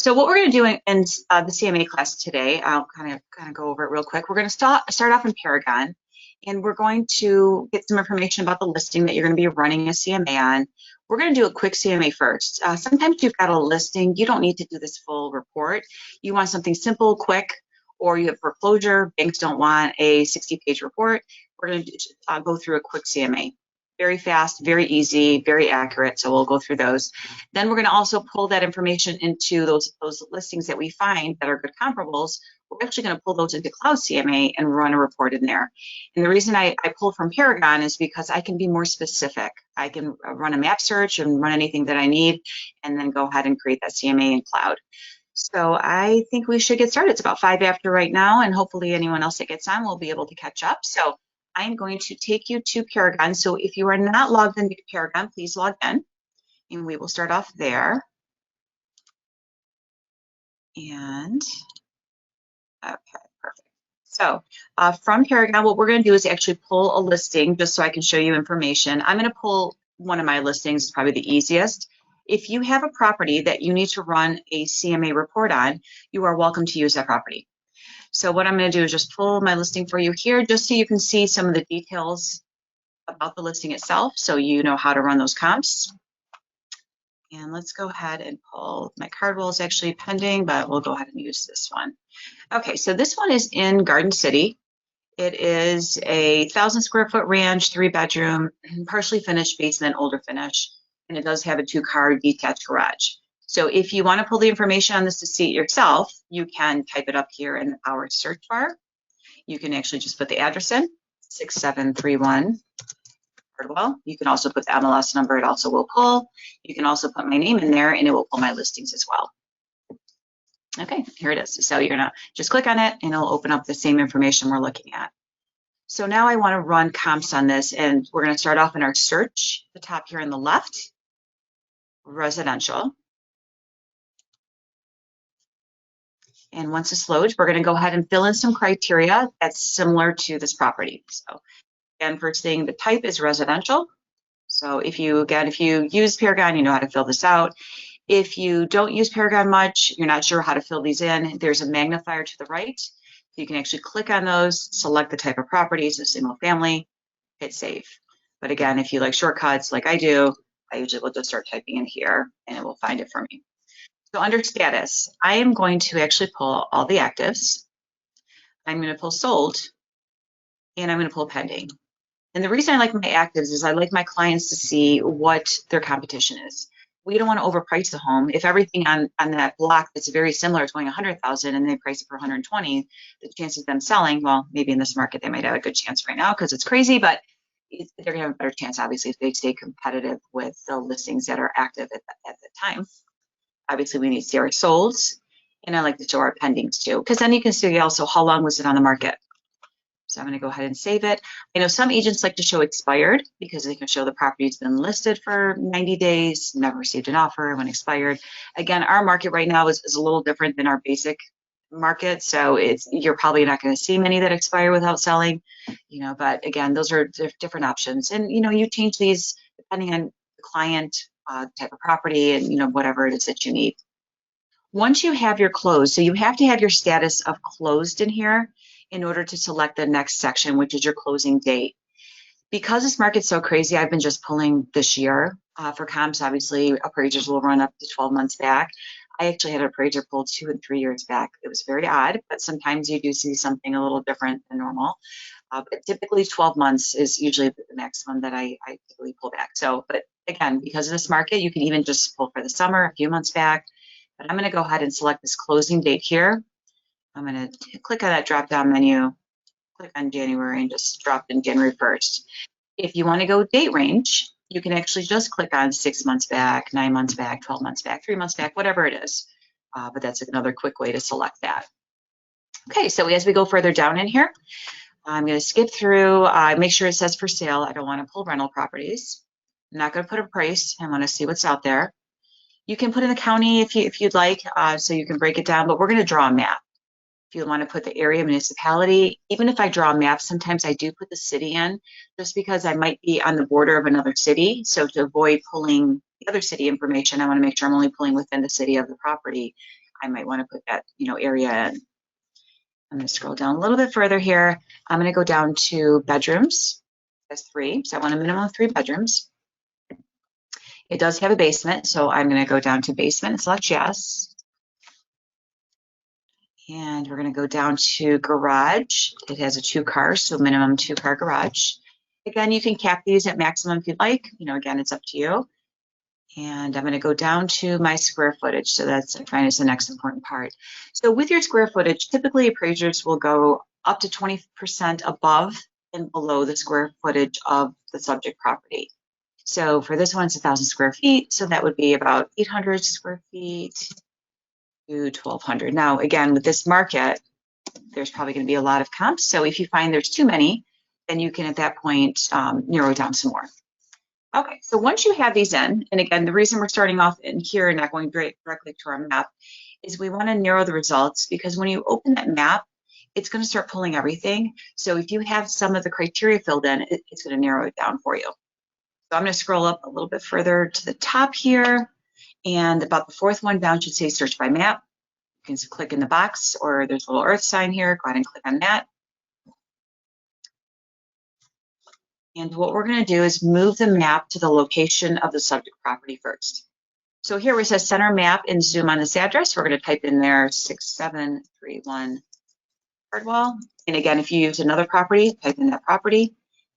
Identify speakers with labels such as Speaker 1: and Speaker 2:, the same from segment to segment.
Speaker 1: So what we're going to do in the CMA class today, I'll kind of go over it real quick. We're going to start off in Paragon, and we're going to get some information about the listing that you're going to be running a CMA on. We're going to do a quick CMA first. Sometimes you've got a listing, you don't need to do this full report. You want something simple, quick, or you have foreclosure, banks don't want a 60-page report. We're going to go through a quick CMA. Very fast, very easy, very accurate. So we'll go through those. Then we're going to also pull that information into those listings that we find that are good comparables. We're actually going to pull those into Cloud CMA and run a report in there. And the reason I pull from Paragon is because I can be more specific. I can run a map search and run anything that I need, and then go ahead and create that CMA in Cloud. So I think we should get started. It's about 5 after right now, and hopefully anyone else that gets on will be able to catch up. So I'm going to take you to Paragon. So if you are not logged into Paragon, please log in, and we will start off there. And okay, perfect. So from Paragon, what we're going to do is actually pull a listing just so I can show you information. I'm going to pull one of my listings, it's probably the easiest. If you have a property that you need to run a CMA report on, you are welcome to use that property. So what I'm going to do is just pull my listing for you here, just so you can see some of the details about the listing itself, so you know how to run those comps. And let's go ahead and pull, my card roll is actually pending, but we'll go ahead and use this one. Okay, so this one is in Garden City. It is a 1,000 square foot ranch, 3-bedroom, partially finished basement, older finish, and it does have a 2-car detached garage. So if you want to pull the information on this to see it yourself, you can type it up here in our search bar. You can actually just put the address in, 6731 Cardwell. You can also put the MLS number, it also will pull. You can also put my name in there, and it will pull my listings as well. Okay, here it is. So you're gonna just click on it, and it'll open up the same information we're looking at. So now I want to run comps on this, and we're going to start off in our search, the top here on the left, residential. And once it's loaded, we're going to go ahead and fill in some criteria that's similar to this property. So again, first thing, the type is residential. So if you use Paragon, you know how to fill this out. If you don't use Paragon much, you're not sure how to fill these in, there's a magnifier to the right. You can actually click on those, select the type of properties, a single family, hit save. But again, if you like shortcuts like I do, I usually will just start typing in here and it will find it for me. So under status, I am going to actually pull all the actives. I'm going to pull sold, and I'm going to pull pending. And the reason I like my actives is I like my clients to see what their competition is. We don't want to overprice the home. If everything on that block that's very similar is going 100,000 and they price it for 120, the chances of them selling, well, maybe in this market they might have a good chance right now because it's crazy, but they're going to have a better chance, obviously, if they stay competitive with the listings that are active at the time. Obviously, we need to see our solds, and I like to show our pendings too, because then you can see also how long was it on the market. So I'm going to go ahead and save it. I know some agents like to show expired because they can show the property's been listed for 90 days, never received an offer when expired. Again, our market right now is a little different than our basic market, so you're probably not going to see many that expire without selling, but again, those are different options, and you change these depending on the client, type of property, and whatever it is that you need. Once you have your closed, so you have to have your status of closed in here in order to select the next section, which is your closing date. Because this market's so crazy, I've been just pulling this year. For comps, obviously, appraisers will run up to 12 months back. I actually had an appraiser pull 2 and 3 years back. It was very odd, but sometimes you do see something a little different than normal. But typically 12 months is usually the maximum that I typically pull back. So, but again, because of this market, you can even just pull for the summer, a few months back. But I'm going to go ahead and select this closing date here. I'm going to click on that drop-down menu, click on January, and just drop in January 1st. If you want to go date range, you can actually just click on 6 months back, 9 months back, 12 months back, 3 months back, whatever it is. But that's another quick way to select that. Okay, so as we go further down in here, I'm going to skip through, make sure it says for sale. I don't want to pull rental properties. I'm not going to put a price. I want to see what's out there. You can put in the county if you'd like, so you can break it down, but we're going to draw a map. If you want to put the area, municipality, even if I draw a map, sometimes I do put the city in just because I might be on the border of another city. So to avoid pulling the other city information, I want to make sure I'm only pulling within the city of the property. I might want to put that, area in. I'm going to scroll down a little bit further here. I'm going to go down to bedrooms. That's 3, so I want a minimum of 3 bedrooms. It does have a basement, so I'm going to go down to basement and select yes. And we're going to go down to garage. It has a 2-car, so minimum 2-car garage. Again, you can cap these at maximum if you'd like. Again, it's up to you. And I'm going to go down to my square footage. So that's, I find, is the next important part. So with your square footage, typically appraisers will go up to 20% above and below the square footage of the subject property. So for this one, it's 1,000 square feet. So that would be about 800 square feet to 1,200. Now, again, with this market, there's probably going to be a lot of comps. So if you find there's too many, then you can at that point narrow down some more. Okay, so once you have these in, and again, the reason we're starting off in here and not going directly to our map is we want to narrow the results, because when you open that map, it's going to start pulling everything. So if you have some of the criteria filled in, it's going to narrow it down for you. So I'm going to scroll up a little bit further to the top here, and about the 4th one down should say search by map. You can click in the box, or there's a little earth sign here. Go ahead and click on that. And what we're going to do is move the map to the location of the subject property first. So here where it says center map and zoom on this address, we're going to type in there 6731 Cardwell. And again, if you use another property, type in that property,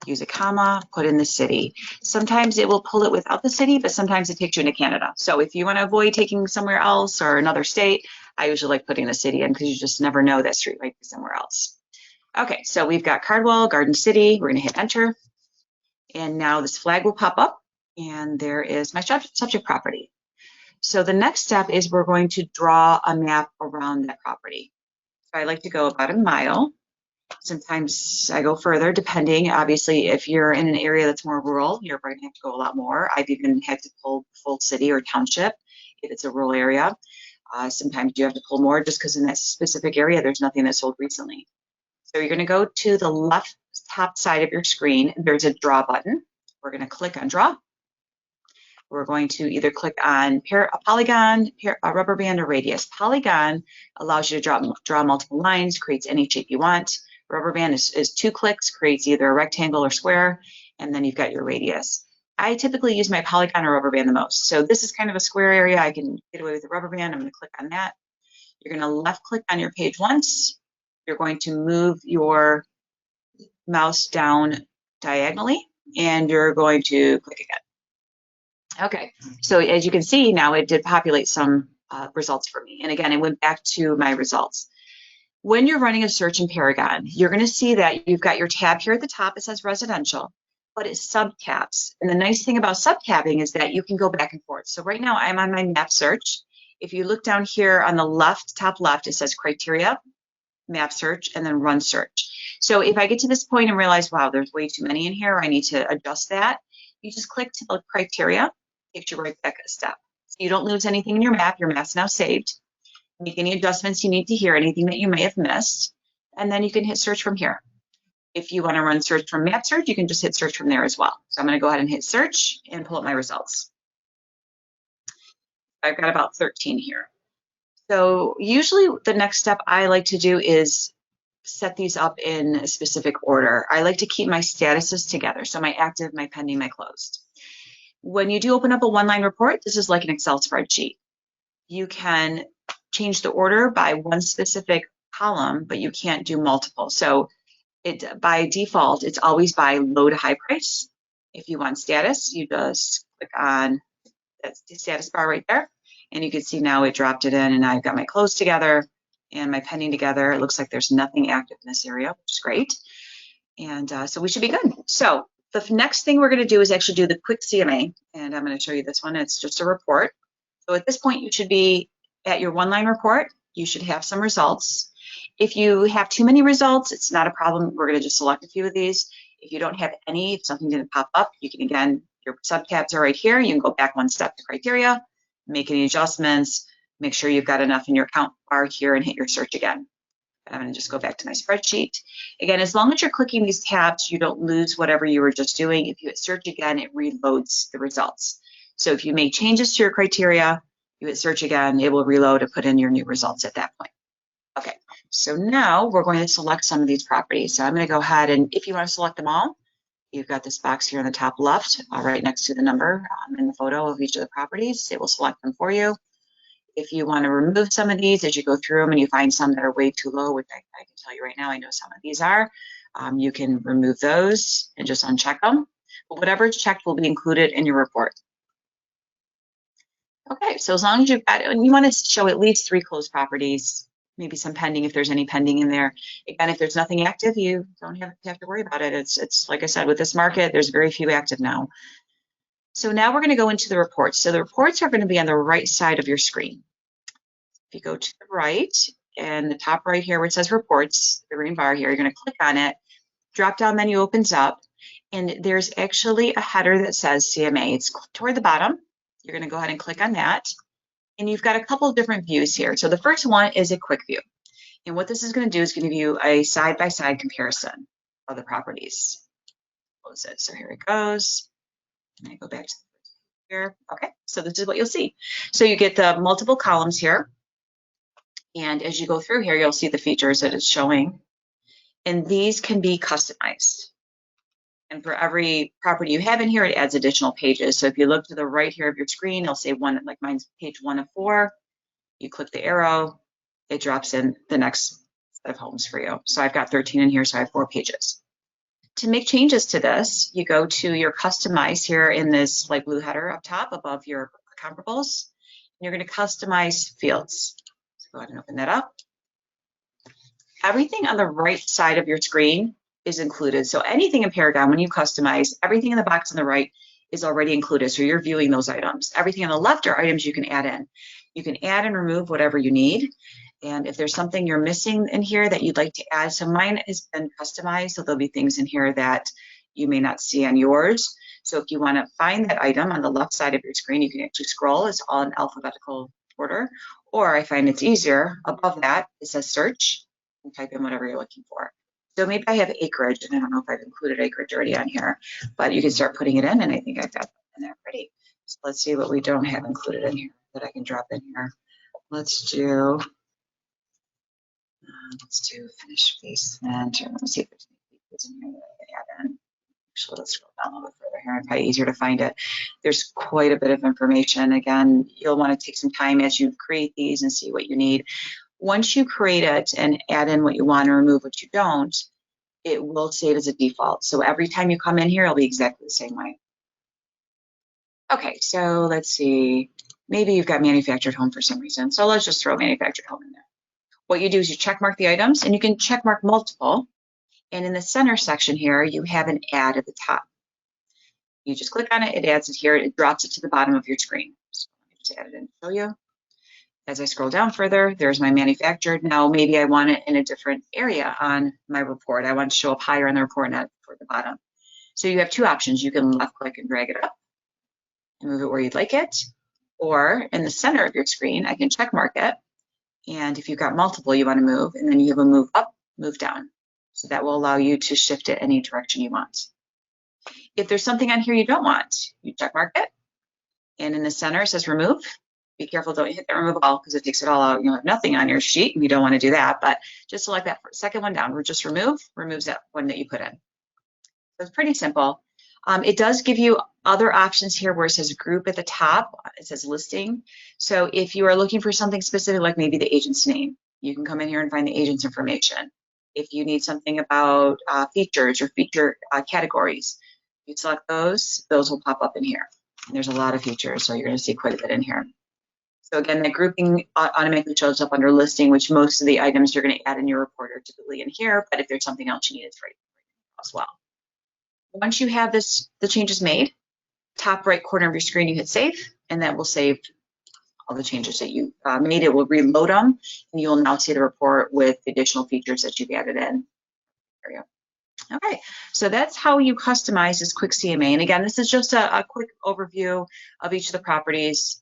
Speaker 1: use a comma, put in the city. Sometimes it will pull it without the city, but sometimes it takes you into Canada. So if you want to avoid taking somewhere else or another state, I usually like putting the city in, because you just never know that street might be somewhere else. Okay, so we've got Cardwell, Garden City. We're going to hit enter. And now this flag will pop up, and there is my subject property. So the next step is we're going to draw a map around that property. So I like to go about 1 mile. Sometimes I go further, depending. Obviously, if you're in an area that's more rural, you're going to have to go a lot more. I've even had to pull full city or township if it's a rural area. Sometimes you have to pull more just because in that specific area, there's nothing that's sold recently. So you're going to go to the left top side of your screen. There's a draw button. We're going to click on draw. We're going to either click on a polygon, a rubber band, or radius. Polygon allows you to draw multiple lines, creates any shape you want. Rubber band is 2 clicks, creates either a rectangle or square, and then you've got your radius. I typically use my polygon or rubber band the most. So this is kind of a square area. I can get away with the rubber band. I'm going to click on that. You're going to left click on your page once. You're going to move your mouse down diagonally, and you're going to click again. Okay, so as you can see now, it did populate some results for me. And again, it went back to my results. When you're running a search in Paragon, you're going to see that you've got your tab here at the top. It says residential, but it subtabs. And the nice thing about subtabbing is that you can go back and forth. So right now I'm on my map search. If you look down here on the left, top left, it says criteria, map search, and then run search. So if I get to this point and realize, wow, there's way too many in here, I need to adjust that, you just click to the criteria, takes you right back a step. So you don't lose anything in your map. Your map's now saved. Make any adjustments you need to here, anything that you may have missed, and then you can hit search from here. If you want to run search from map search, you can just hit search from there as well. So I'm going to go ahead and hit search and pull up my results. I've got about 13 here. So usually the next step I like to do is set these up in a specific order. I like to keep my statuses together. So my active, my pending, my closed. When you do open up a one-line report, this is like an Excel spreadsheet. You can change the order by one specific column, but you can't do multiple. So by default, it's always by low to high price. If you want status, you just click on that status bar right there. And you can see now it dropped it in, and I've got my closed together and my pending together. It looks like there's nothing active in this area, which is great. And so we should be good. So the next thing we're going to do is actually do the quick CMA. And I'm going to show you this one. It's just a report. So at this point, you should be at your one-line report. You should have some results. If you have too many results, it's not a problem. We're going to just select a few of these. If you don't have any, if something didn't pop up, you can, again, your subtabs are right here. You can go back one step to criteria, make any adjustments, make sure you've got enough in your count bar here, and hit your search again. I'm going to just go back to my spreadsheet. Again, as long as you're clicking these tabs, you don't lose whatever you were just doing. If you hit search again, it reloads the results. So if you make changes to your criteria, You hit search again, it will reload and put in your new results at that point. Okay, so now we're going to select some of these properties. So I'm going to go ahead and if you want to select them all, you've got this box here in the top left, right next to the number in the photo of each of the properties. It will select them for you. If you want to remove some of these as you go through them and you find some that are way too low, which I can tell you right now, I know some of these are, you can remove those and just uncheck them. But whatever is checked will be included in your report. Okay, so as long as you've got it, and you want to show at least 3 closed properties, maybe some pending if there's any pending in there. Again, if there's nothing active, you don't have to worry about it. It's like I said, with this market, there's very few active now. So now we're going to go into the reports. So the reports are going to be on the right side of your screen. If you go to the right and the top right here where it says reports, the green bar here, you're going to click on it. Drop down menu opens up and there's actually a header that says CMA. It's toward the bottom. You're going to go ahead and click on that. And you've got a couple of different views here. So the first one is a quick view. And what this is going to do is going to give you a side-by-side comparison of the properties. Close it. So here it goes. And I go back to here. Okay, so this is what you'll see. So you get the multiple columns here. And as you go through here, you'll see the features that it's showing. And these can be customized. And for every property you have in here, it adds additional pages. So if you look to the right here of your screen, it'll say one, like mine's page 1 of 4. You click the arrow, it drops in the next set of homes for you. So I've got 13 in here, so I have 4 pages. To make changes to this, you go to your customize here in this light blue header up top above your comparables. And you're going to customize fields. So go ahead and open that up. Everything on the right side of your screen is included. So anything in Paragon, when you customize, everything in the box on the right is already included. So you're viewing those items. Everything on the left are items you can add in. You can add and remove whatever you need. And if there's something you're missing in here that you'd like to add, so mine has been customized, so there'll be things in here that you may not see on yours. So if you want to find that item on the left side of your screen, you can actually scroll. It's all in alphabetical order. Or I find it's easier, above that, it says search, and type in whatever you're looking for. So maybe I have acreage, and I don't know if I've included acreage already on here, but you can start putting it in, and I think I've got that in there pretty. So let's see what we don't have included in here that I can drop in here. Let's do finished basement. Let's see if there's any features in here that I can add in. Actually, let's scroll down a little bit further here and probably easier to find it. There's quite a bit of information. Again, you'll want to take some time as you create these and see what you need. Once you create it and add in what you want and remove what you don't, it will save as a default. So every time you come in here, it'll be exactly the same way. Okay, so let's see. Maybe you've got manufactured home for some reason. So let's just throw manufactured home in there. What you do is you check mark the items, and you can check mark multiple. And in the center section here, you have an add at the top. You just click on it, it adds it here, it drops it to the bottom of your screen. So let me just add it in to show you. As I scroll down further, there's my manufactured. Now maybe I want it in a different area on my report. I want to show up higher on the report, not toward the bottom. So you have 2 options. You can left click and drag it up and move it where you'd like it. Or in the center of your screen, I can check mark it. And if you've got multiple you want to move, and then you have a move up, move down. So that will allow you to shift it any direction you want. If there's something on here you don't want, you check mark it. And in the center it says remove. Be careful, don't hit that remove all because it takes it all out. You'll have nothing on your sheet and you don't want to do that, but just select that second one down. Just removes that one that you put in. So it's pretty simple. It does give you other options here where it says group at the top. It says listing. So if you are looking for something specific, like maybe the agent's name, you can come in here and find the agent's information. If you need something about features or feature categories, you select those will pop up in here. And there's a lot of features, so you're going to see quite a bit in here. So again, the grouping automatically shows up under listing, which most of the items you're going to add in your report are typically in here, but if there's something else you need, it's right as well. Once you have the changes made, top right corner of your screen, you hit save, and that will save all the changes that you made. It will reload them, and you'll now see the report with the additional features that you've added in. There you go. Okay, so that's how you customize this quick CMA. And again, this is just a quick overview of each of the properties.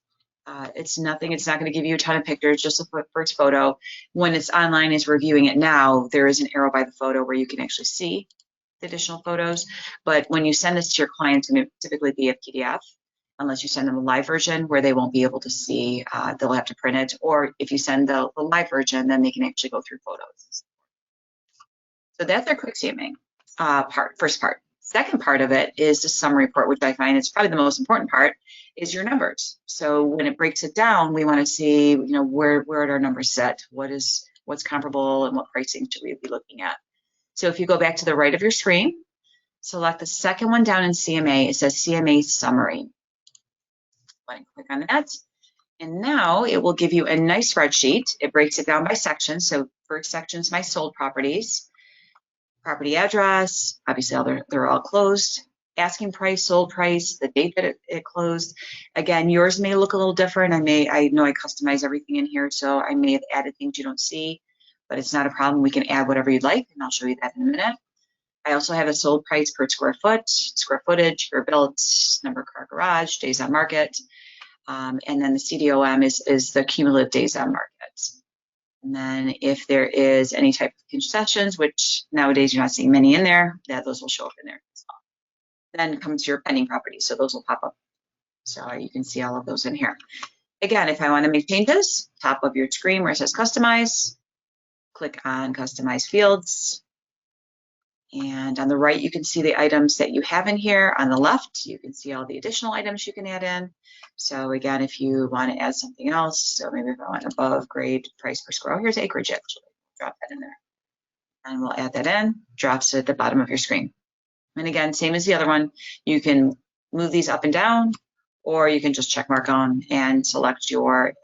Speaker 1: It's not going to give you a ton of pictures, just a first photo. When it's online, is reviewing it now, there is an arrow by the photo where you can actually see the additional photos. But when you send this to your clients, it's going to typically be a PDF. unless you send them a live version where they won't be able to see, they'll have to print it. Or if you send the live version, then they can actually go through photos. So that's our quick CMA first part. Second part of it is the summary report, which I find is probably the most important part, is your numbers. So when it breaks it down, we want to see, where are our numbers set? What's comparable and what pricing should we be looking at? So if you go back to the right of your screen, select the second one down in CMA, it says Cma Summary. Go ahead and click on that. And now it will give you a nice spreadsheet. It breaks it down by section. So first section is my sold properties. Property address, obviously they're all closed. Asking price, sold price, the date that it closed. Again, yours may look a little different. I know I customize everything in here, so I may have added things you don't see, but it's not a problem. We can add whatever you'd like, and I'll show you that in a minute. I also have a sold price per square foot, square footage, year built, number of car garage, days on market, and then the CDOM is the cumulative days on market. And then if there is any type of concessions, which nowadays you're not seeing many in there, those will show up in there as well. Then comes your pending property, so those will pop up. So you can see all of those in here. Again, if I want to make changes, top of your screen where it says Customize, click on Customize Fields. And on the right, you can see the items that you have in here. On the left, you can see all the additional items you can add in. So again, if you want to add something else, so maybe if I want above grade price per square, here's acreage actually, drop that in there. And we'll add that in, drops it at the bottom of your screen. And again, same as the other one, you can move these up and down, or you can just check mark on and select your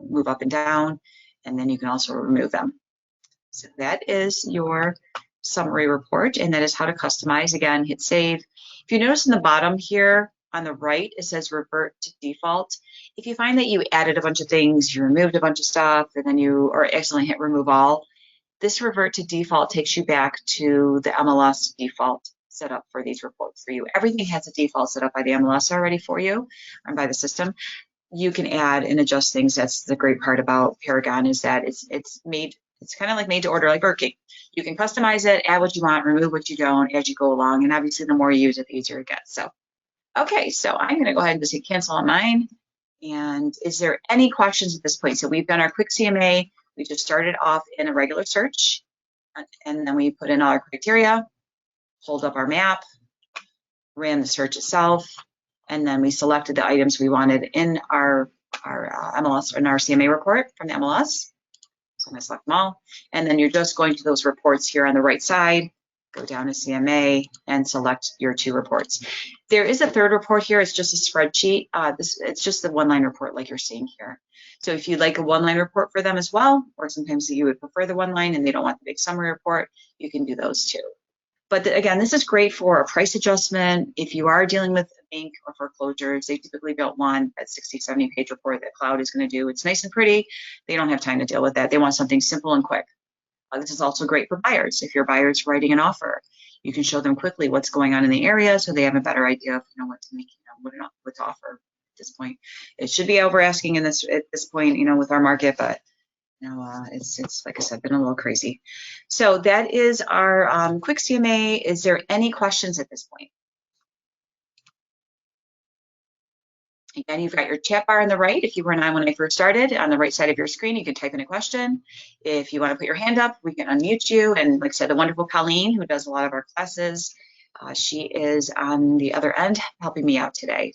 Speaker 1: move up and down, and then you can also remove them. So that is your summary report, and that is how to customize. Again, hit save. If you notice in the bottom here on the right, it says revert to default. If you find that you added a bunch of things, you removed a bunch of stuff, and then or accidentally hit remove all, this revert to default takes you back to the MLS default set up for these reports for you. Everything has a default set up by the MLS already for you and by the system. You can add and adjust things. That's the great part about Paragon, is that it's kind of like made to order, like Burger King. You can customize it, add what you want, remove what you don't as you go along. And obviously, the more you use it, the easier it gets. So, okay, so I'm going to go ahead and just hit cancel on mine. And is there any questions at this point? So we've done our quick CMA. We just started off in a regular search, and then we put in all our criteria, pulled up our map, ran the search itself, and then we selected the items we wanted in our MLS, in our CMA report from the MLS. So I'm going to select them all. And then you're just going to those reports here on the right side, go down to CMA and select your 2 reports. There is a third report here. It's just a spreadsheet. It's just the one-line report like you're seeing here. So if you'd like a one-line report for them as well, or sometimes you would prefer the one-line and they don't want the big summary report, you can do those too. But again, this is great for a price adjustment. If you are dealing with bank or foreclosures, they typically don't want that 60, 70 page report that Cloud is going to do. It's nice and pretty. They don't have time to deal with that. They want something simple and quick. This is also great for buyers. If your buyer's writing an offer, you can show them quickly what's going on in the area so they have a better idea of what to make, what to offer at this point. It should be over asking at this point, with our market, but it's like I said, been a little crazy. So that is our quick CMA. Is there any questions at this point? Again, you've got your chat bar on the right. If you weren't on when I first started, on the right side of your screen, you can type in a question. If you want to put your hand up, we can unmute you. And like I said, the wonderful Colleen, who does a lot of our classes, she is on the other end helping me out today.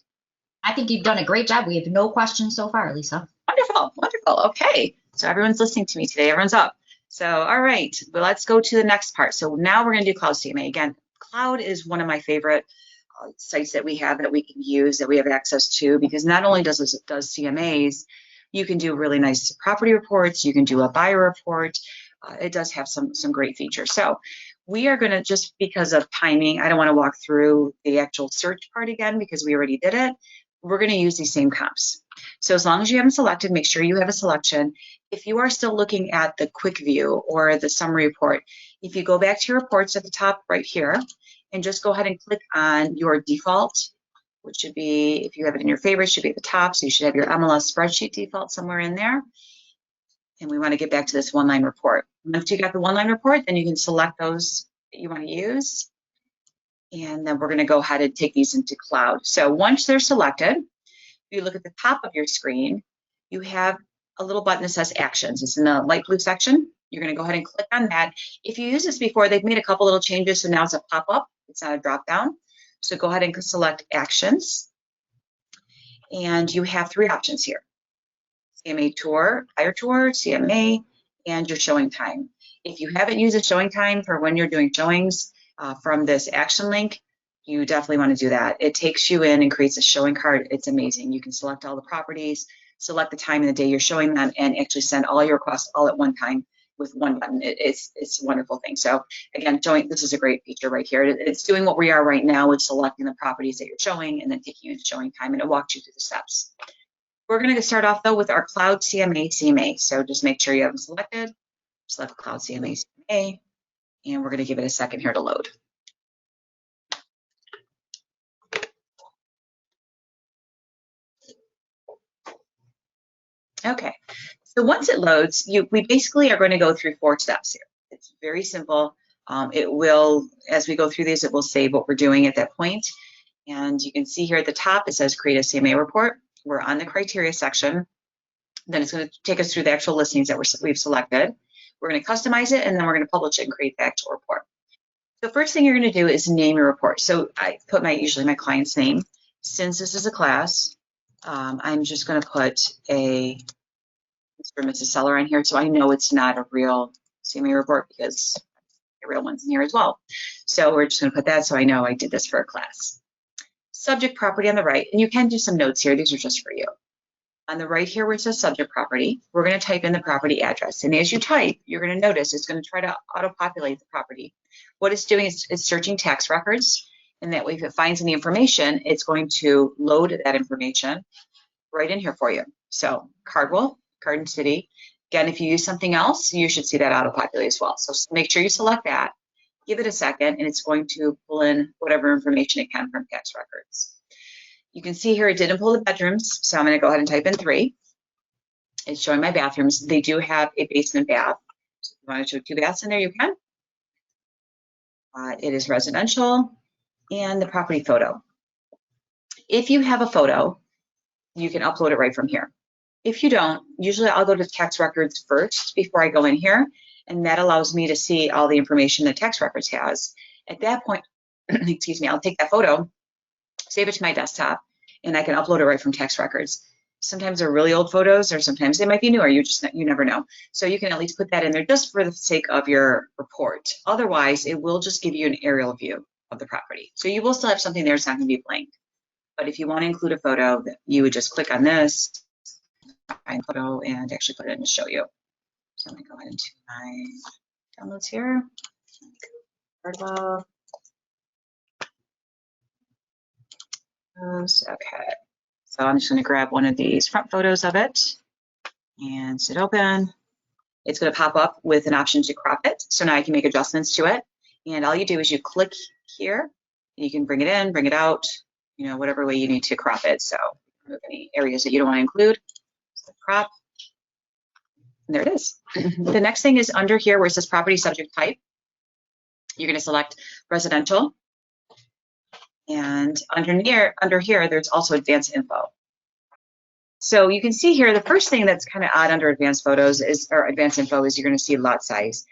Speaker 2: I think you've done a great job. We have no questions so far, Lisa.
Speaker 1: Wonderful, wonderful. Okay, so everyone's listening to me today. Everyone's up. So, all right, well, let's go to the next part. So now we're going to do Cloud CMA. Again, Cloud is one of my favorite sites that we have that we can use, that we have access to, because not only does it does CMAs, you can do really nice property reports, you can do a buyer report. It does have some great features. So we are going to, just because of timing, I don't want to walk through the actual search part again because we already did it. We're going to use these same comps. So as long as you haven't selected, make sure you have a selection. If you are still looking at the quick view or the summary report, if you go back to your reports at the top right here, and just go ahead and click on your default, which should be, if you have it in your favorites, should be at the top. So you should have your MLS spreadsheet default somewhere in there. And we want to get back to this one-line report. Once you got the one-line report, then you can select those that you want to use. And then we're going to go ahead and take these into Cloud. So once they're selected, If you look at the top of your screen, you have a little button that says Actions. It's in the light blue section. You're going to go ahead and click on that. If you use this before, they've made a couple little changes, so now it's a pop-up. It's not a drop-down. So go ahead and select Actions. And you have 3 options here: CMA Tour, Buyer Tour, CMA, and your showing time. If you haven't used a showing time for when you're doing showings from this action link, you definitely want to do that. It takes you in and creates a showing card. It's amazing. You can select all the properties, select the time and the day you're showing them, and actually send all your requests all at one time with one button. It's a wonderful thing. So again, this is a great feature right here. It's doing what we are right now with selecting the properties that you're showing and then taking you into showing time, and it walks you through the steps. We're going to start off though with our Cloud CMA. So just make sure you have them selected. Select Cloud CMA, and we're going to give it a second here to load. Okay, so once it loads, we basically are going to go through 4 steps here. It's very simple. It will, as we go through these, it will save what we're doing at that point. And you can see here at the top, it says create a CMA report. We're on the criteria section. Then it's going to take us through the actual listings that we've selected. We're going to customize it, and then we're going to publish it and create the actual report. The first thing you're going to do is name your report. So I put usually my client's name. Since this is a class, I'm just going to put a Mr. and Mrs. Seller on here, so I know it's not a real CMA report because the real one's in here as well. So we're just going to put that so I know I did this for a class. Subject property on the right, and you can do some notes here. These are just for you. On the right here where it says subject property, we're going to type in the property address. And as you type, you're going to notice it's going to try to auto-populate the property. What it's doing is it's searching tax records, and that way if it finds any information, it's going to load that information right in here for you. So Cardwell, Garden City. Again, if you use something else, you should see that auto-populate as well. So make sure you select that, give it a second, and it's going to pull in whatever information it can from tax records. You can see here it didn't pull the bedrooms, so I'm going to go ahead and type in 3. It's showing my bathrooms. They do have a basement bath. So if you want to show 2 baths in there, you can. It is residential, and the property photo. If you have a photo, you can upload it right from here. If you don't, usually I'll go to tax records first before I go in here, and that allows me to see all the information that tax records has. At that point, excuse me, I'll take that photo, save it to my desktop, and I can upload it right from tax records. Sometimes they're really old photos, or sometimes they might be newer. You never know. So you can at least put that in there just for the sake of your report. Otherwise, it will just give you an aerial view of the property. So you will still have something there. It's not going to be blank. But if you want to include a photo, you would just click on this, find photo, and actually put it in to show you. So I'm going to go ahead into my downloads here. Okay, so I'm just going to grab one of these front photos of it and sit open. It's going to pop up with an option to crop it. So now I can make adjustments to it. And all you do is you click here, and you can bring it in, bring it out, whatever way you need to crop it. So remove any areas that you don't want to include. So crop. And there it is. The next thing is under here where it says property subject type. You're going to select residential. And under here, there's also advanced info. So you can see here, the first thing that's kind of odd under advanced info is you're going to see lot size.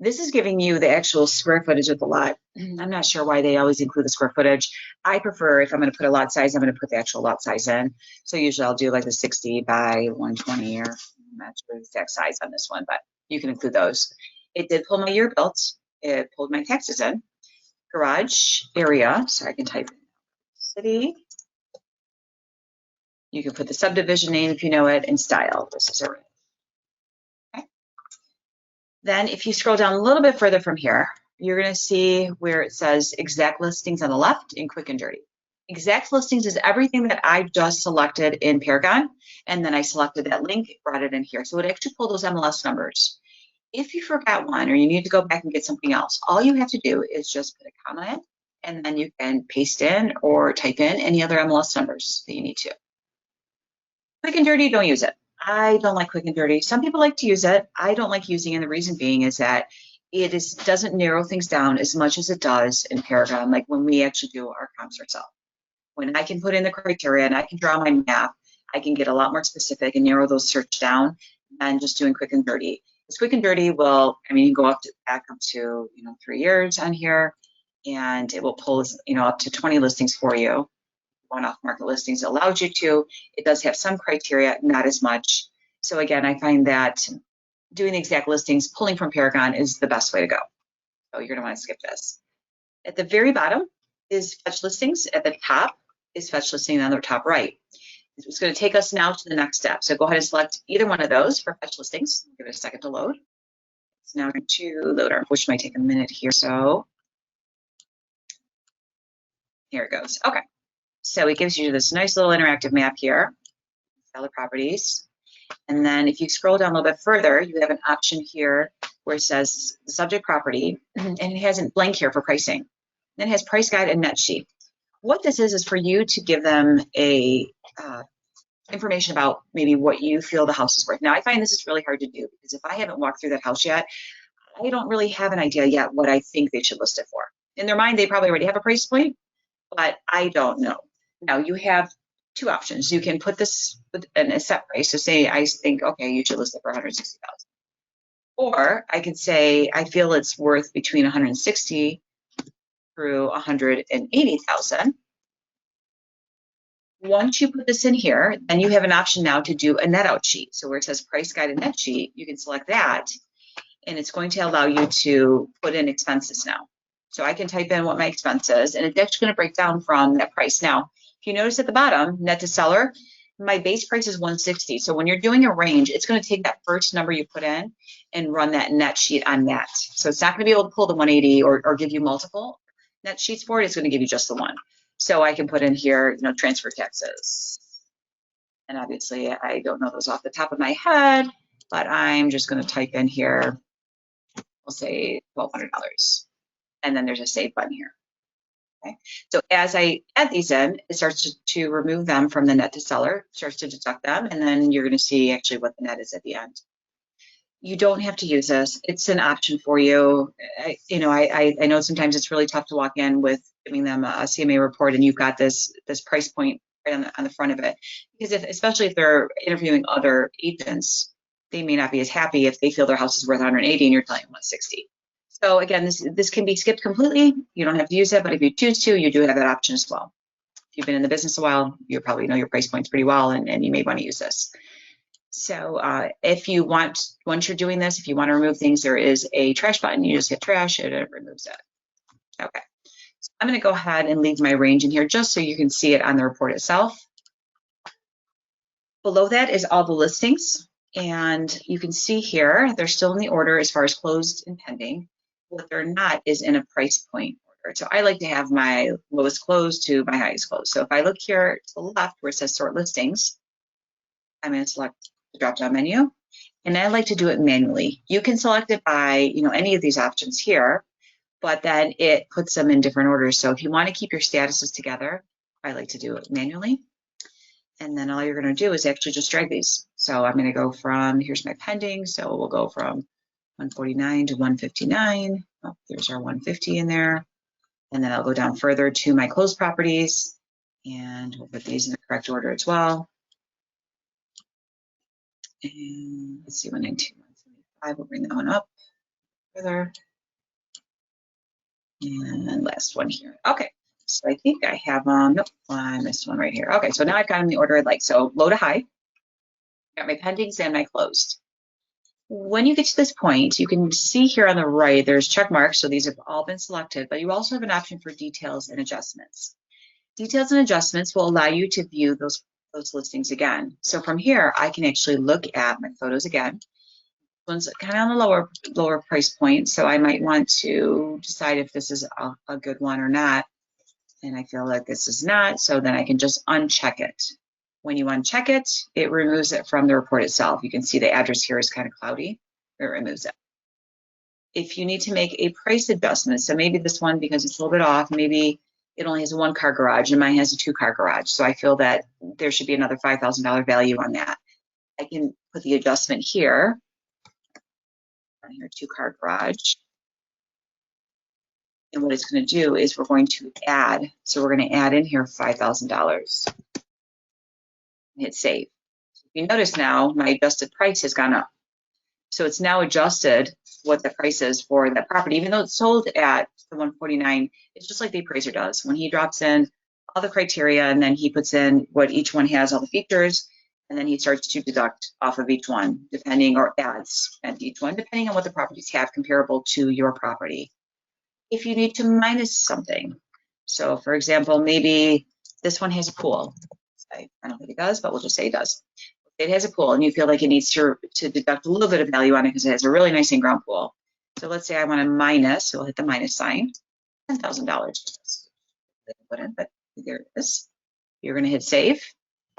Speaker 1: This is giving you the actual square footage of the lot. I'm not sure why they always include the square footage. I prefer, if I'm going to put a lot size, I'm going to put the actual lot size in. So usually I'll do like the 60 by 120, or I'm not sure the exact size on this one, but you can include those. It did pull my year built. It pulled my taxes in. Garage area, so I can type in city. You can put the subdivision name if you know it, and style. This is a ring. Okay. Then if you scroll down a little bit further from here, you're going to see where it says exact listings on the left and quick and dirty. Exact listings is everything that I just selected in Paragon, and then I selected that link, brought it in here. So it actually pulled those MLS numbers. If you forgot one or you need to go back and get something else, all you have to do is just put a comma in, and then you can paste in or type in any other MLS numbers that you need to. Quick and dirty, don't use it. I don't like quick and dirty. Some people like to use it. I don't like using it, and the reason being is that it doesn't narrow things down as much as it does in Paragon, like when we actually do our comps ourselves. When I can put in the criteria and I can draw my map, I can get a lot more specific and narrow those search down than just doing quick and dirty. This quick and dirty will, I mean, you can go back up to 3 years on here, and it will pull up to 20 listings for you. One off market listings allows you to. It does have some criteria, not as much. So again, I find that doing the exact listings, pulling from Paragon is the best way to go. So you're gonna want to skip this. At the very bottom is fetch listings. At the top is fetch listing on the top right. It's going to take us now to the next step. So go ahead and select either one of those for fetch listings. Give it a second to load. It's now going to load our, which might take a minute here. So here it goes. Okay. So it gives you this nice little interactive map here, seller properties. And then if you scroll down a little bit further, you have an option here where it says the subject property, and it has a blank here for pricing. Then it has price guide and net sheet. What this is for you to give them a information about maybe what you feel the house is worth. Now, I find this is really hard to do because if I haven't walked through that house yet, I don't really have an idea yet what I think they should list it for. In their mind, they probably already have a price point, but I don't know. Now, you have two options. You can put this in a set price. So say I think, okay, you should list it for $160,000. Or I could say, I feel it's worth between $160,000 through $180,000. Once you put this in here, then you have an option now to do a net out sheet. So where it says price guide and net sheet, you can select that, and it's going to allow you to put in expenses now. So I can type in what my expense is, and it's actually going to break down from that price. Now, if you notice at the bottom, net to seller, my base price is $160,000. So when you're doing a range, it's going to take that first number you put in and run that net sheet on that. So it's not going to be able to pull the 180 or give you multiple net sheets for it. It's going to give you just the one. So I can put in here, transfer taxes. And obviously I don't know those off the top of my head, but I'm just going to type in here, we'll say $1,200. And then there's a save button here. Okay. So as I add these in, it starts to remove them from the net to seller, starts to deduct them, and then you're going to see actually what the net is at the end. You don't have to use this. It's an option for you. I know sometimes it's really tough to walk in with giving them a CMA report and you've got this price point right on the front of it. Because especially if they're interviewing other agents, they may not be as happy if they feel their house is worth $180 and you're telling them $160. So again, this can be skipped completely. You don't have to use it, but if you choose to, you do have that option as well. If you've been in the business a while, you probably know your price points pretty well, and you may want to use this. So if you want, once you're doing this, if you want to remove things, there is a trash button. You just hit trash and it removes it. Okay. So I'm going to go ahead and leave my range in here just so you can see it on the report itself. Below that is all the listings. And you can see here, they're still in the order as far as closed and pending. What they're not is in a price point order. So I like to have my lowest closed to my highest closed. So if I look here to the left where it says sort listings, I'm going to select the drop-down menu, and I like to do it manually. You can select it by, any of these options here, but then it puts them in different orders. So if you want to keep your statuses together, I like to do it manually. And then all you're going to do is actually just drag these. So I'm going to go from, here's my pending. So we'll go from 149 to 159. Oh, there's our 150 in there. And then I'll go down further to my closed properties, and we'll put these in the correct order as well. And let's see, 192, 175, we'll bring that one up further. And last one here. Okay, so I think I have, nope, I missed one right here. Okay, so now I've got them in the order I'd like. So low to high, got my pendings and my closed. When you get to this point, you can see here on the right, there's check marks. So these have all been selected, but you also have an option for details and adjustments. Details and adjustments will allow you to view those listings again. So from here, I can actually look at my photos again. This one's kind of on the lower price point, so I might want to decide if this is a good one or not. And I feel like this is not, so then I can just uncheck it. When you uncheck it, it removes it from the report itself. You can see the address here is kind of cloudy. It removes it. If you need to make a price adjustment, so maybe this one, because it's a little bit off, maybe it only has a 1-car garage and mine has a 2-car garage. So I feel that there should be another $5,000 value on that. I can put the adjustment here. On here, 2-car garage. And what it's going to do is we're going to add. So we're going to add in here $5,000. hit save. You notice now my adjusted price has gone up. So it's now adjusted what the price is for that property, even though it's sold at the 149. It's just like the appraiser does. When he drops in all the criteria and then he puts in what each one has, all the features, and then he starts to deduct off of each one, depending, or adds at each one, depending on what the properties have comparable to your property. If you need to minus something, so for example, maybe this one has a pool. I don't think it does, but we'll just say it does. It has a pool and you feel like it needs to deduct a little bit of value on it because it has a really nice in-ground pool. So let's say I want to minus, so we'll hit the minus sign, $10,000. But there it is. You're going to hit save.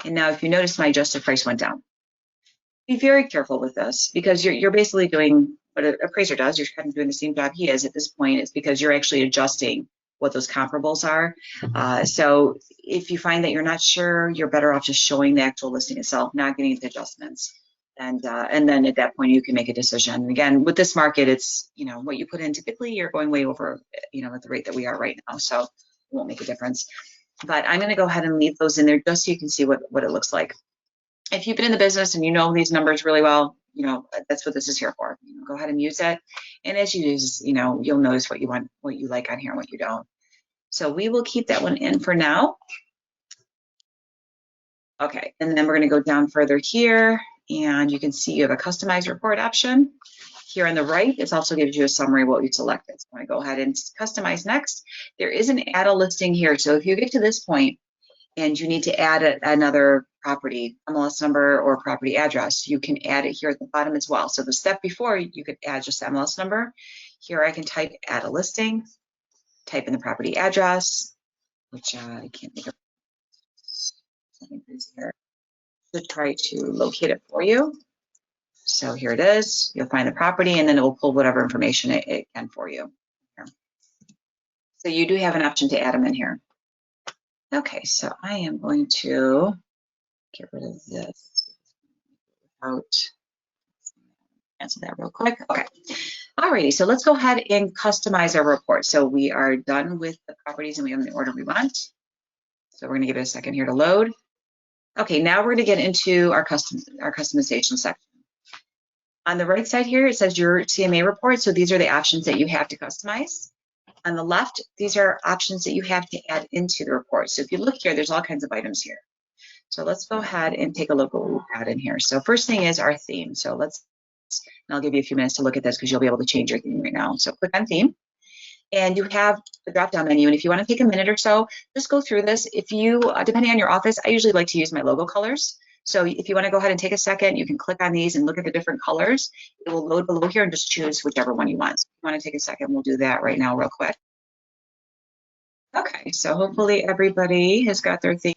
Speaker 1: And now if you notice, my adjusted price went down. Be very careful with this because you're basically doing what an appraiser does. You're kind of doing the same job he is at this point. It's because you're actually adjusting what those comparables are. So if you find that you're not sure, you're better off just showing the actual listing itself, not getting into adjustments. And then at that point, you can make a decision. And again, with this market, it's, what you put in typically, you're going way over, at the rate that we are right now. So it won't make a difference. But I'm going to go ahead and leave those in there just so you can see what it looks like. If you've been in the business and you know these numbers really well, that's what this is here for. Go ahead and use it. And as you use, you'll notice what you want, what you like on here and what you don't. So we will keep that one in for now. Okay, and then we're going to go down further here, and you can see you have a customize report option. Here on the right, it also gives you a summary of what you selected. So I'm going to go ahead and customize next. There is an add a listing here. So if you get to this point and you need to add another property, MLS number or property address, you can add it here at the bottom as well. So the step before, you could add just the MLS number. Here I can type add a listing, type in the property address, which I can't think of something here, to try to locate it for you. So here it is. You'll find the property and then it will pull whatever information it can for you. So you do have an option to add them in here. Okay, so I am going to get rid of this cancel that real quick. Okay. Alrighty, so let's go ahead and customize our report. So we are done with the properties and we have them in the order we want. So we're going to give it a second here to load. Okay, now we're going to get into our customization section. On the right side here, it says your CMA report. So these are the options that you have to customize. On the left, these are options that you have to add into the report. So if you look here, there's all kinds of items here. So let's go ahead and take a look at what we've got in here. So first thing is our theme. So and I'll give you a few minutes to look at this because you'll be able to change your theme right now. So click on theme. And you have the drop-down menu. And if you want to take a minute or so, just go through this. If you, depending on your office, I usually like to use my logo colors. So if you want to go ahead and take a second, you can click on these and look at the different colors. It will load below here and just choose whichever one you want. So if you want to take a second, we'll do that right now real quick. Okay, so hopefully everybody has got their theme.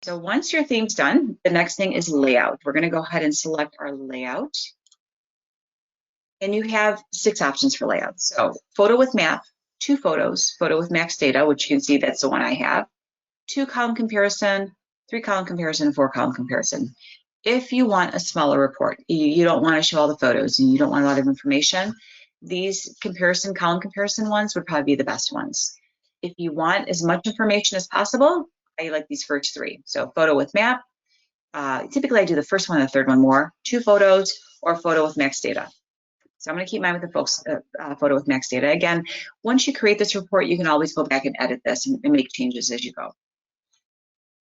Speaker 1: So once your theme's done, the next thing is layout. We're going to go ahead and select our layout. And you have 6 options for layout. So photo with map, 2 photos, photo with max data, which you can see that's the one I have, 2-column comparison, 3-column comparison, and 4-column comparison. If you want a smaller report, you don't want to show all the photos and you don't want a lot of information, these column comparison ones would probably be the best ones. If you want as much information as possible, I like these first 3. So photo with map, typically I do the first one and the third one more, 2 photos or photo with max data. So I'm going to keep mine with the photo with max data. Again, once you create this report, you can always go back and edit this and make changes as you go.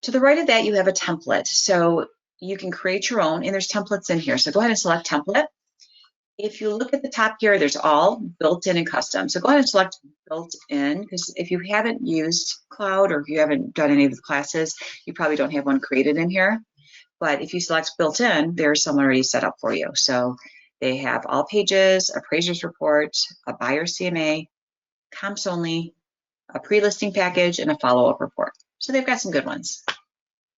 Speaker 1: To the right of that, you have a template. So you can create your own, and there's templates in here. So go ahead and select template. If you look at the top here, there's all built-in and custom. So go ahead and select built-in, because if you haven't used Cloud or if you haven't done any of the classes, you probably don't have one created in here. But if you select built-in, there's some already set up for you. So they have all pages, appraiser's report, a buyer CMA, comps only, a pre-listing package, and a follow-up report. So they've got some good ones.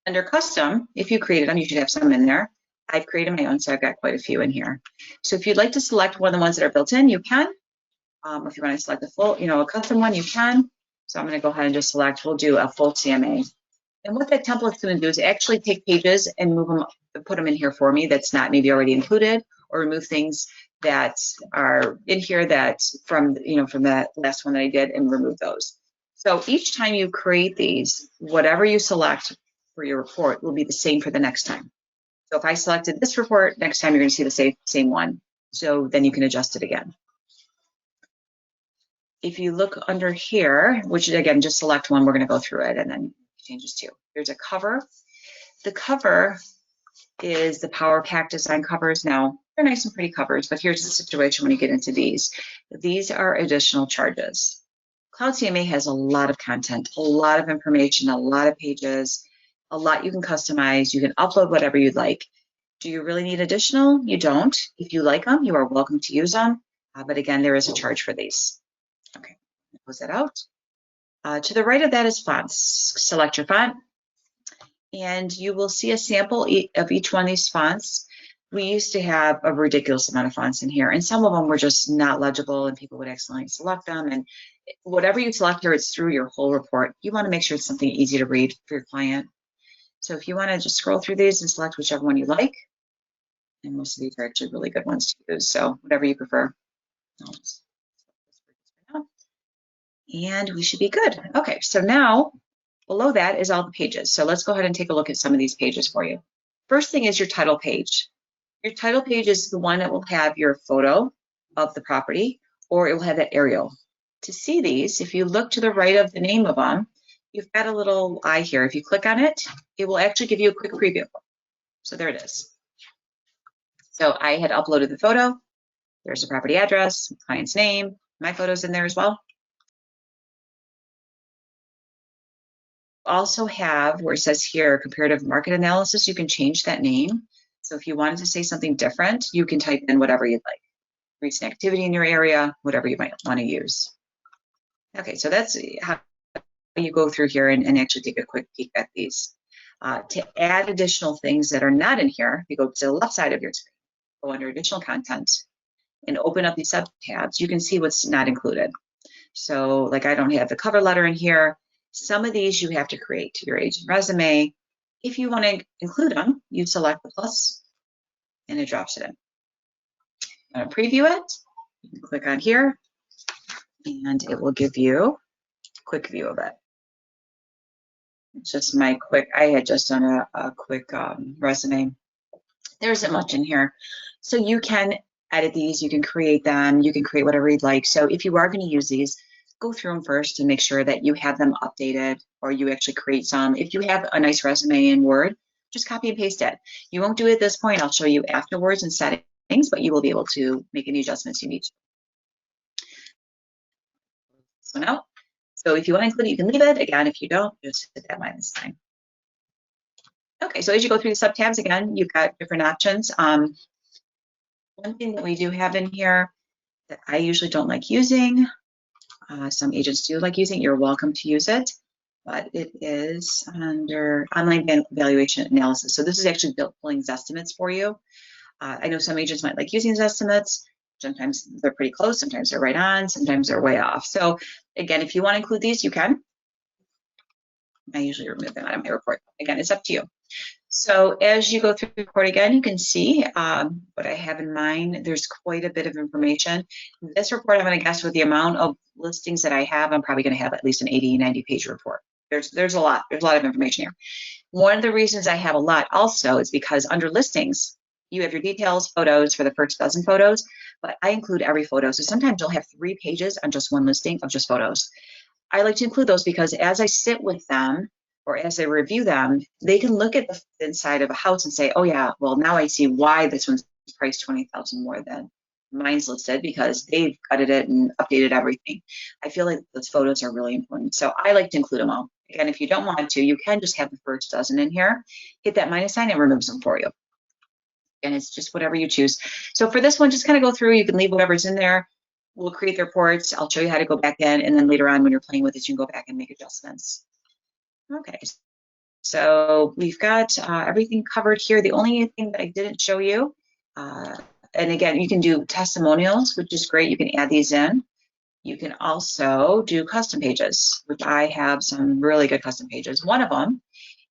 Speaker 1: Under custom, if you created them, you should have some in there. I've created my own, so I've got quite a few in here. So if you'd like to select one of the ones that are built in, you can. If you want to select a full, a custom one, you can. So I'm going to go ahead and just select, we'll do a full CMA. And what that template's going to do is actually take pages and move them, put them in here for me that's not maybe already included, or remove things that are in here that from that last one that I did and remove those. So each time you create these, whatever you select for your report will be the same for the next time. So if I selected this report, next time you're going to see the same one. So then you can adjust it again. If you look under here, which again, just select one, we're going to go through it and then changes to. There's a cover. The cover is the Power Pack design covers. Now, they're nice and pretty covers, but here's the situation when you get into these. These are additional charges. Cloud CMA has a lot of content, a lot of information, a lot of pages, a lot you can customize. You can upload whatever you'd like. Do you really need additional? You don't. If you like them, you are welcome to use them. But again, there is a charge for these. Okay, close that out. To the right of that is fonts. Select your font, and you will see a sample of each one of these fonts. We used to have a ridiculous amount of fonts in here, and some of them were just not legible, and people would accidentally select them. And whatever you select here, it's through your whole report. You want to make sure it's something easy to read for your client. So if you want to just scroll through these and select whichever one you like, and most of these are actually really good ones to use, so whatever you prefer. And we should be good. Okay, so now below that is all the pages. So let's go ahead and take a look at some of these pages for you. First thing is your title page. Your title page is the one that will have your photo of the property, or it will have that aerial. To see these, if you look to the right of the name of them, you've got a little eye here. If you click on it, it will actually give you a quick preview. So there it is. So I had uploaded the photo. There's the property address, client's name, my photo's in there as well. Also have where it says here comparative market analysis, you can change that name. So if you wanted to say something different, you can type in whatever you'd like. Recent activity in your area, whatever you might want to use. Okay, so that's how you go through here and actually take a quick peek at these. To add additional things that are not in here, you go to the left side of your screen, go under additional content, and open up these sub tabs. You can see what's not included. So like I don't have the cover letter in here. Some of these you have to create your agent resume. If you want to include them, you select the plus and it drops it in. I'm going to preview it. You can click on here and it will give you a quick view of it. It's just my quick, I had just done a quick resume. There isn't much in here. So you can edit these, you can create them, you can create whatever you'd like. So if you are going to use these, go through them first and make sure that you have them updated, or you actually create some. If you have a nice resume in Word, just copy and paste it. You won't do it at this point. I'll show you afterwards in settings, but you will be able to make any adjustments you need to. So now, so if you want to include it, you can leave it. Again, if you don't, just hit that minus sign. Okay, so as you go through the sub tabs again, you've got different options. One thing that we do have in here that I usually don't like using, some agents do like using, you're welcome to use it, but it is under online valuation analysis. So this is actually pulling estimates for you. I know some agents might like using estimates. Sometimes they're pretty close, sometimes they're right on, sometimes they're way off. So again, if you want to include these, you can. I usually remove them out of my report. Again, it's up to you. So as you go through the report again, you can see what I have in mind. There's quite a bit of information. This report, I'm going to guess with the amount of listings that I have, I'm probably going to have at least an 80, 90 page report. There's a lot. There's a lot of information here. One of the reasons I have a lot also is because under listings, you have your details, photos for the first dozen photos, but I include every photo. So sometimes you'll have 3 pages on just one listing of just photos. I like to include those because as I sit with them, or as I review them, they can look at the inside of a house and say, oh yeah, well now I see why this one's priced $20,000 more than mine's listed, because they've gutted it and updated everything. I feel like those photos are really important. So I like to include them all. Again, if you don't want to, you can just have the first dozen in here, hit that minus sign, and it removes them for you. And it's just whatever you choose. So for this one, just kind of go through, you can leave whatever's in there. We'll create the reports. I'll show you how to go back in, and then later on when you're playing with it, you can go back and make adjustments. Okay, so we've got everything covered here. The only thing that I didn't show you, and again, you can do testimonials, which is great. You can add these in. You can also do custom pages, which I have some really good custom pages. One of them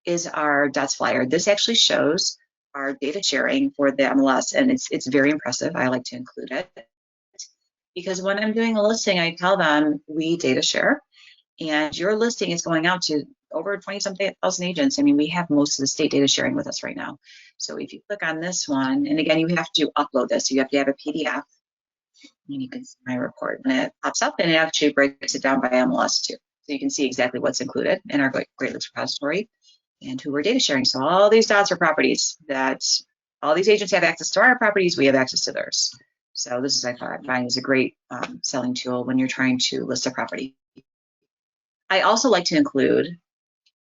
Speaker 1: is our DOTS flyer. This actually shows our data sharing for the MLS, and it's very impressive. I like to include it because when I'm doing a listing, I tell them we data share, and your listing is going out to over 20-something thousand agents. I mean, we have most of the state data sharing with us right now. So if you click on this one, and again, you have to upload this. So you have to have a PDF. And you can see my report when it pops up, and it actually breaks it down by MLS too. So you can see exactly what's included in our Great Lakes repository and who we're data sharing. So all these dots are properties that all these agents have access to our properties, we have access to theirs. So this is, I find, is a great selling tool when you're trying to list a property. I also like to include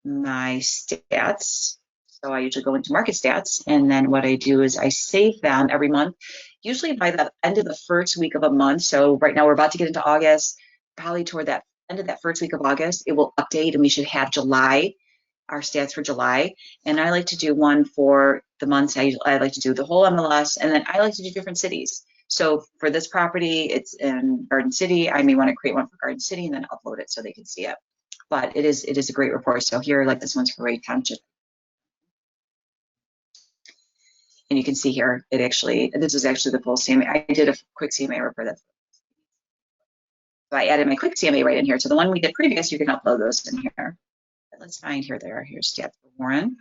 Speaker 1: my stats. So I usually go into market stats, and then what I do is I save them every month, usually by the end of the first week of a month. So right now we're about to get into August, probably toward that end of that first week of August, it will update, and we should have July, our stats for July. And I like to do one for the months. I like to do the whole MLS, and then I like to do different cities. So for this property, it's in Garden City. I may want to create one for Garden City and then upload it so they can see it. But it is a great report. So here, like this one's for Ray Township. And you can see here, this is actually the full CMA. I did a quick CMA report. So I added my quick CMA right in here. So the one we did previous, you can upload those in here. But let's find here they are. Here's stats for Warren.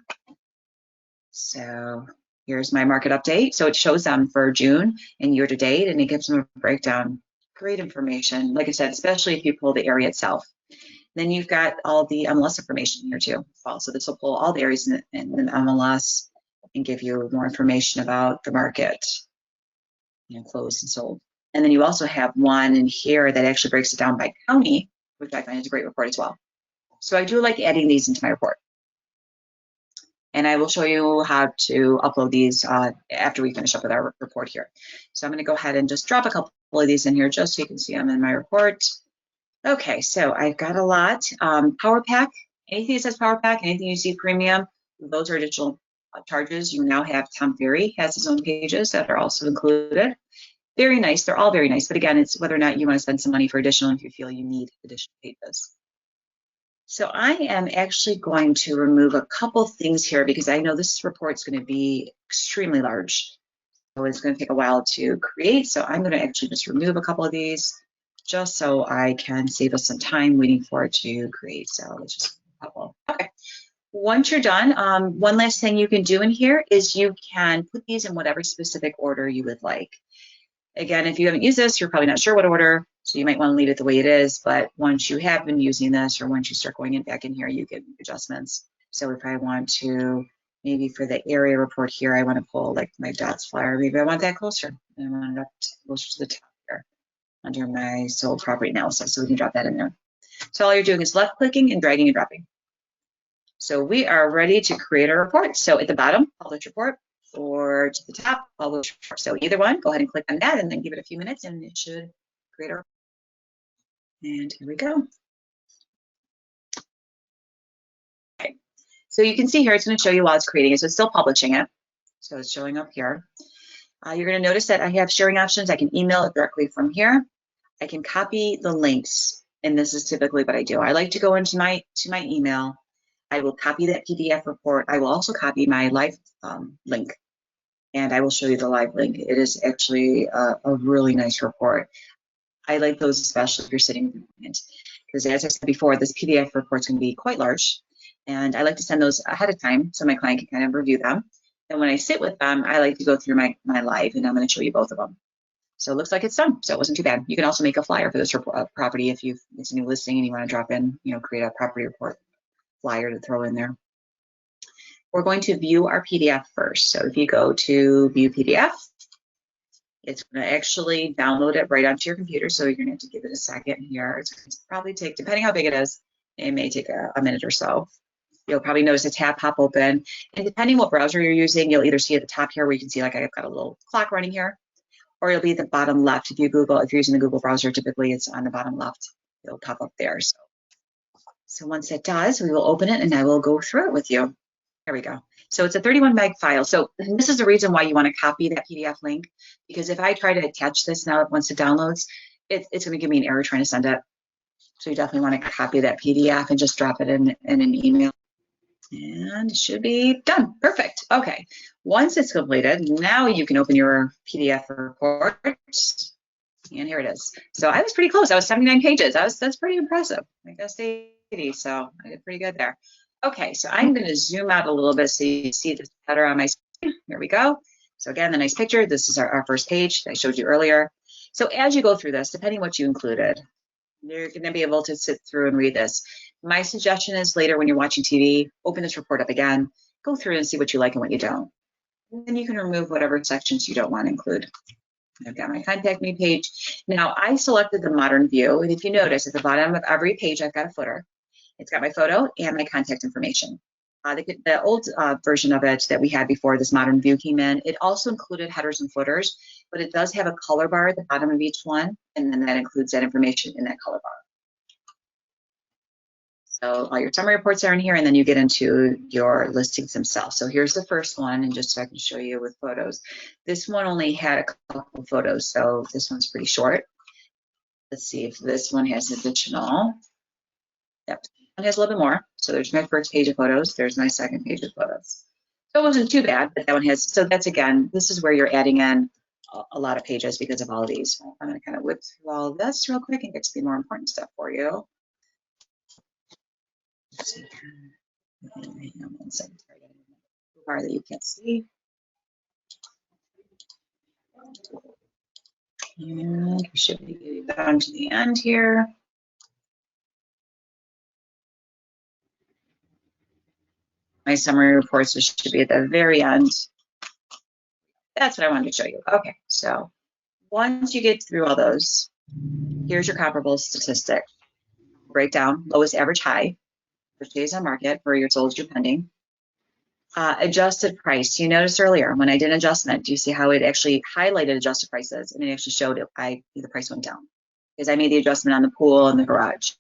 Speaker 1: So here's my market update. So it shows them for June and year to date, and it gives them a breakdown. Great information. Like I said, especially if you pull the area itself. Then you've got all the MLS information here too. Well, so this will pull all the areas in the MLS and give you more information about the market, closed and sold. And then you also have one in here that actually breaks it down by county, which I find is a great report as well. So I do like adding these into my report. And I will show you how to upload these after we finish up with our report here. So I'm going to go ahead and just drop a couple of these in here just so you can see them in my report. Okay, so I've got a lot. Power Pack, anything that says Power Pack, anything you see premium, those are additional charges. You now have Tom Ferry has his own pages that are also included. Very nice, they're all very nice, but again, it's whether or not you want to spend some money for additional if you feel you need additional pages. So I am actually going to remove a couple things here because I know this report is going to be extremely large. So it's going to take a while to create. So I'm going to actually just remove a couple of these just so I can save us some time waiting for it to create. So let's just a couple. Okay. Once you're done, one last thing you can do in here is you can put these in whatever specific order you would like. Again, if you haven't used this, you're probably not sure what order, so you might want to leave it the way it is. But once you have been using this, or once you start going back in here, you can make adjustments. So if I want to, maybe for the area report here, I want to pull like my dots flyer. Maybe I want that closer. I want it up closer to the top here under my sold property analysis. So we can drop that in there. So all you're doing is left clicking and dragging and dropping. So we are ready to create a report. So at the bottom, publish report, or to the top, publish report. So either one, go ahead and click on that and then give it a few minutes and it should create a report. And here we go. Okay. So you can see here, it's going to show you while it's creating it. So it's still publishing it. So it's showing up here. You're going to notice that I have sharing options. I can email it directly from here. I can copy the links. And this is typically what I do. I like to go into my email. I will copy that PDF report. I will also copy my live link, and I will show you the live link. It is actually a really nice report. I like those, especially if you're sitting with a client, because as I said before, this PDF report can be quite large, and I like to send those ahead of time so my client can kind of review them. And when I sit with them, I like to go through my live, and I'm going to show you both of them. So it looks like it's done. So it wasn't too bad. You can also make a flyer for this property if it's a new listing and you want to drop in, create a property report flyer to throw in there. We're going to view our PDF first. So if you go to view PDF, it's going to actually download it right onto your computer. So you're going to have to give it a second here. It's going to probably take, depending how big it is, it may take a minute or so. You'll probably notice a tab pop open. And depending what browser you're using, you'll either see at the top here where you can see like I've got a little clock running here, or you'll be at the bottom left. If you're using the Google browser, typically it's on the bottom left. It'll pop up there. So once it does, we will open it and I will go through it with you. There we go. So it's a 31 meg file. So this is the reason why you want to copy that PDF link, because if I try to attach this now once it downloads, it's going to give me an error trying to send it. So you definitely want to copy that PDF and just drop it in an email. And it should be done. Perfect. Okay. Once it's completed, now you can open your PDF report. And here it is. So I was pretty close. I was 79 pages. That's pretty impressive. I gotta say so I did pretty good there. Okay, so I'm going to zoom out a little bit so you see this better on my screen. Here we go. So again, the nice picture. This is our first page that I showed you earlier. So as you go through this, depending what you included, you're going to be able to sit through and read this. My suggestion is later when you're watching TV, open this report up again, go through and see what you like and what you don't. And then you can remove whatever sections you don't want to include. I've got my contact me page. Now I selected the modern view, and if you notice at the bottom of every page, I've got a footer. It's got my photo and my contact information. The old version of it that we had before this modern view came in, it also included headers and footers, but it does have a color bar at the bottom of each one, and then that includes that information in that color bar. So all your summary reports are in here, and then you get into your listings themselves. So here's the first one, and just so I can show you with photos. This one only had a couple of photos, so this one's pretty short. Let's see if this one has additional. Yep, this one has a little bit more. So there's my first page of photos. There's my second page of photos. So it wasn't too bad, but that one has, so that's again, this is where you're adding in a lot of pages because of all of these. I'm gonna kind of whip through all of this real quick and get to the more important stuff for you. Let's see. Hang on one second. Bar that you can't see. And we should be down to the end here. My summary reports should be at the very end. That's what I wanted to show you. Okay, so once you get through all those, here's your comparable statistic. Breakdown, lowest, average, high, for days on market for your sold, your pending. Adjusted price. You noticed earlier when I did an adjustment, do you see how it actually highlighted adjusted prices and it actually showed it, the price went down because I made the adjustment on the pool and the garage.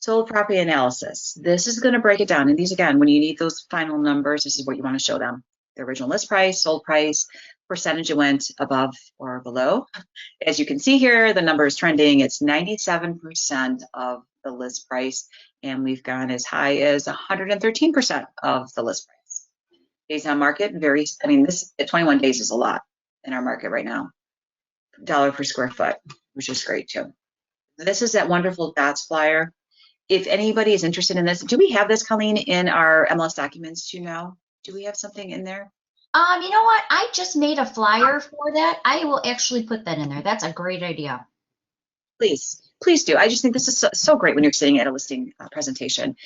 Speaker 1: Sold property analysis. This is going to break it down. And these, again, when you need those final numbers, this is what you want to show them. The original list price, sold price, percentage it went above or below. As you can see here, the number is trending. It's 97% of the list price, and we've gone as high as 113% of the list price. Days on market varies. I mean, this at 21 days is a lot in our market right now. $1 per square foot, which is great too. This is that wonderful dots flyer. If anybody is interested in this, do we have this, Colleen, in our MLS documents too now? Do we have something in there?
Speaker 2: You know what? I just made a flyer for that. I will actually put that in there. That's a great idea.
Speaker 1: Please, please do. I just think this is so great when you're sitting at a listing presentation.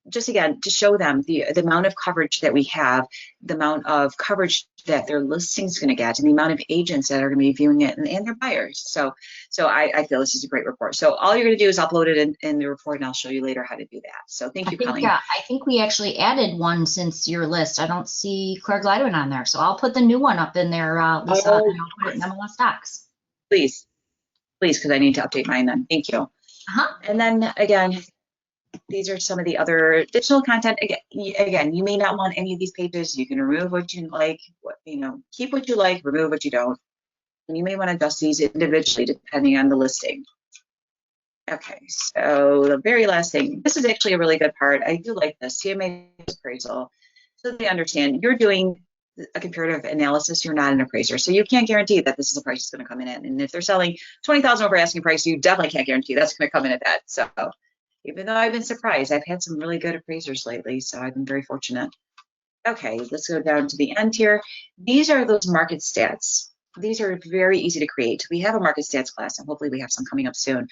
Speaker 1: Just again, to show them the amount of coverage that we have, the amount of coverage that their listing's going to get, and the amount of agents that are going to be viewing it, and their buyers. So I feel this is a great report. So all you're going to do is upload it in the report, and I'll show you later how to do that. So thank you, Colleen.
Speaker 2: I think we actually added one since your list. I don't see Claire Glyderman on there, so I'll put the new one up in there, Lisa, and I'll put it in MLS Docs.
Speaker 1: Please, because I need to update mine then. Thank you. And then again, these are some of the other additional content. Again, you may not want any of these pages. You can remove what you like, keep what you like, remove what you don't. And you may want to adjust these individually depending on the listing. Okay, so the very last thing, this is actually a really good part. I do like this, Cma Appraisal. So they understand you're doing a comparative analysis, you're not an appraiser. So you can't guarantee that this is the price that's going to come in at. And if they're selling 20,000 over asking price, you definitely can't guarantee that's going to come in at that. So even though I've been surprised, I've had some really good appraisers lately, so I've been very fortunate. Okay, let's go down to the end here. These are those market stats. These are very easy to create. We have a market stats class, and hopefully we have some coming up soon.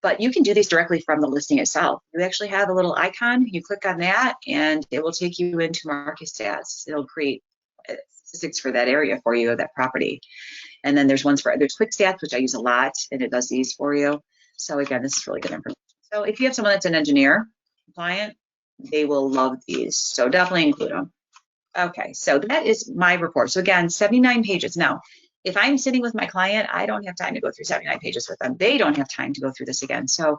Speaker 1: But you can do these directly from the listing itself. You actually have a little icon. You click on that, and it will take you into market stats. It'll create statistics for that area for you, that property. And then there's quick stats, which I use a lot, and it does these for you. So again, this is really good information. So if you have someone that's an engineer client, they will love these. So definitely include them. Okay, so that is my report. So again, 79 pages. Now, if I'm sitting with my client, I don't have time to go through 79 pages with them. They don't have time to go through this again. So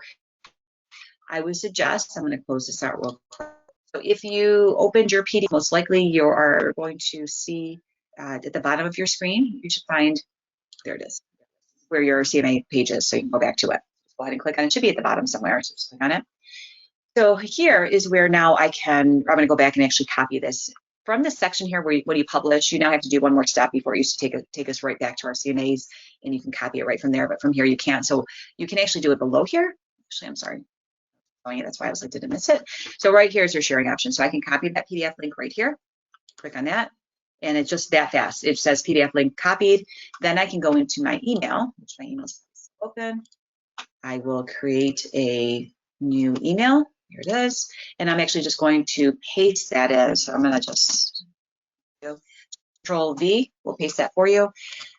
Speaker 1: I would suggest, I'm going to close this out real quick. So if you opened your PDF, most likely you are going to see at the bottom of your screen, you should find, there it is, where your CMA page is. So you can go back to it. Go ahead and click on it. It should be at the bottom somewhere, so just click on it. So here is where now I'm going to go back and actually copy this. From this section here where when you publish, you now have to do one more step before you take us right back to our CMAs, and you can copy it right from there, but from here you can't. So you can actually do it below here. Actually, I'm sorry. That's why I was like, didn't miss it. So right here is your sharing option. So I can copy that PDF link right here, click on that, and it's just that fast. It says PDF link copied. Then I can go into my email, which my email is open. I will create a new email. Here it is. And I'm actually just going to paste that in. So I'm going to just Control V, we'll paste that for you.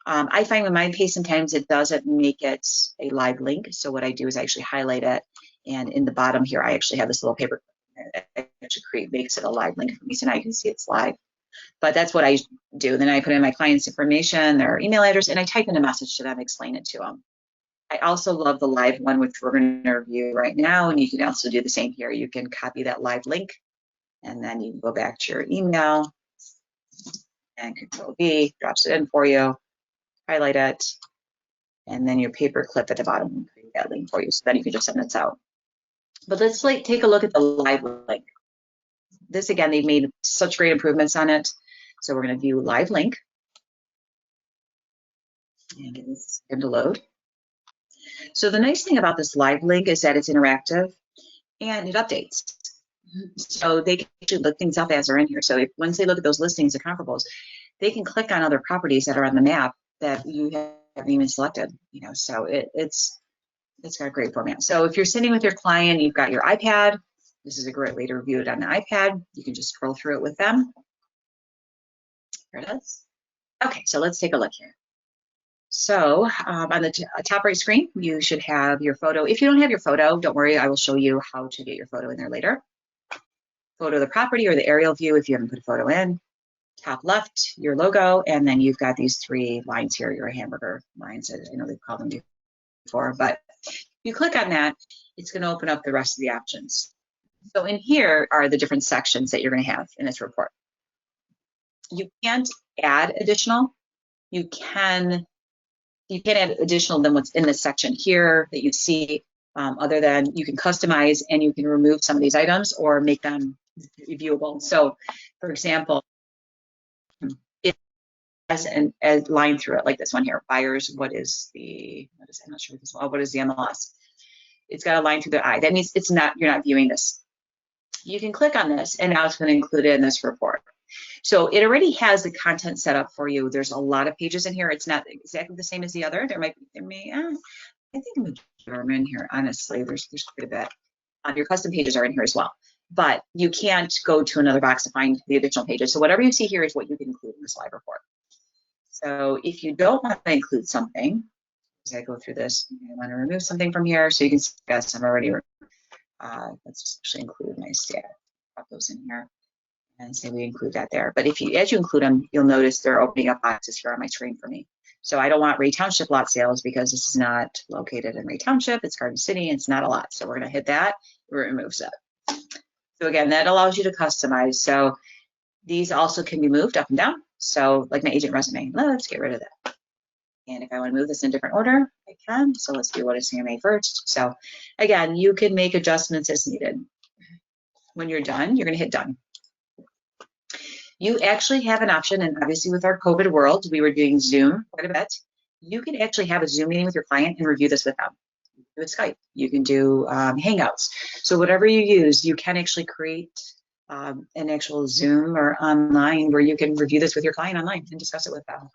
Speaker 1: I find with mine paste sometimes it doesn't make it a live link. So what I do is I actually highlight it. And in the bottom here, I actually have this little paper that actually makes it a live link for me. So now you can see it's live. But that's what I do. Then I put in my client's information, their email address, and I type in a message to them, explain it to them. I also love the live one, which we're going to review right now. And you can also do the same here. You can copy that live link, and then you can go back to your email, and Control V drops it in for you, highlight it, and then your paper clip at the bottom will create that link for you. So then you can just send this out. But let's take a look at the live link. This again, they've made such great improvements on it. So we're going to view live link and get this to load. So the nice thing about this live link is that it's interactive and it updates. So they can actually look things up as they're in here. So once they look at those listings, the comparables, they can click on other properties that are on the map that you haven't even selected. So it's got a great format. So if you're sitting with your client, you've got your iPad. This is a great way to review it on the iPad. You can just scroll through it with them. Here it is. Okay, so let's take a look here. So on the top right screen, you should have your photo. If you don't have your photo, don't worry, I will show you how to get your photo in there later. Photo of the property or the aerial view if you haven't put a photo in. Top left, your logo, and then you've got these three lines here, your hamburger lines. I know they've called them before, but if you click on that, it's going to open up the rest of the options. So in here are the different sections that you're going to have in this report. You can't add additional. You can add additional than what's in this section here that you see, other than you can customize and you can remove some of these items or make them viewable. So for example, it has a line through it like this one here, buyers, I'm not sure what is the MLS? It's got a line through the I. That means you're not viewing this. You can click on this and now it's going to include it in this report. So it already has the content set up for you. There's a lot of pages in here. It's not exactly the same as the other. I think I'm in here, honestly. There's quite a bit. Your custom pages are in here as well. But you can't go to another box to find the additional pages. So whatever you see here is what you can include in this live report. So if you don't want to include something, as I go through this, I want to remove something from here. So you can see, yes, I'm already, let's actually include my stat. Pop those in here and say we include that there. But as you include them, you'll notice they're opening up boxes here on my screen for me. So I don't want Ray Township lot sales because this is not located in Ray Township. It's Garden City. It's not a lot. So we're going to hit that. It removes it. So again, that allows you to customize. So these also can be moved up and down. So like my agent resume, let's get rid of that. And if I want to move this in a different order, I can. So let's do what is CMA first. So again, you can make adjustments as needed. When you're done, you're going to hit done. You actually have an option, and obviously with our COVID world, we were doing Zoom quite a bit. You can actually have a Zoom meeting with your client and review this with them. You can do Skype. You can do Hangouts. So whatever you use, you can actually create an actual Zoom or online where you can review this with your client online and discuss it with them.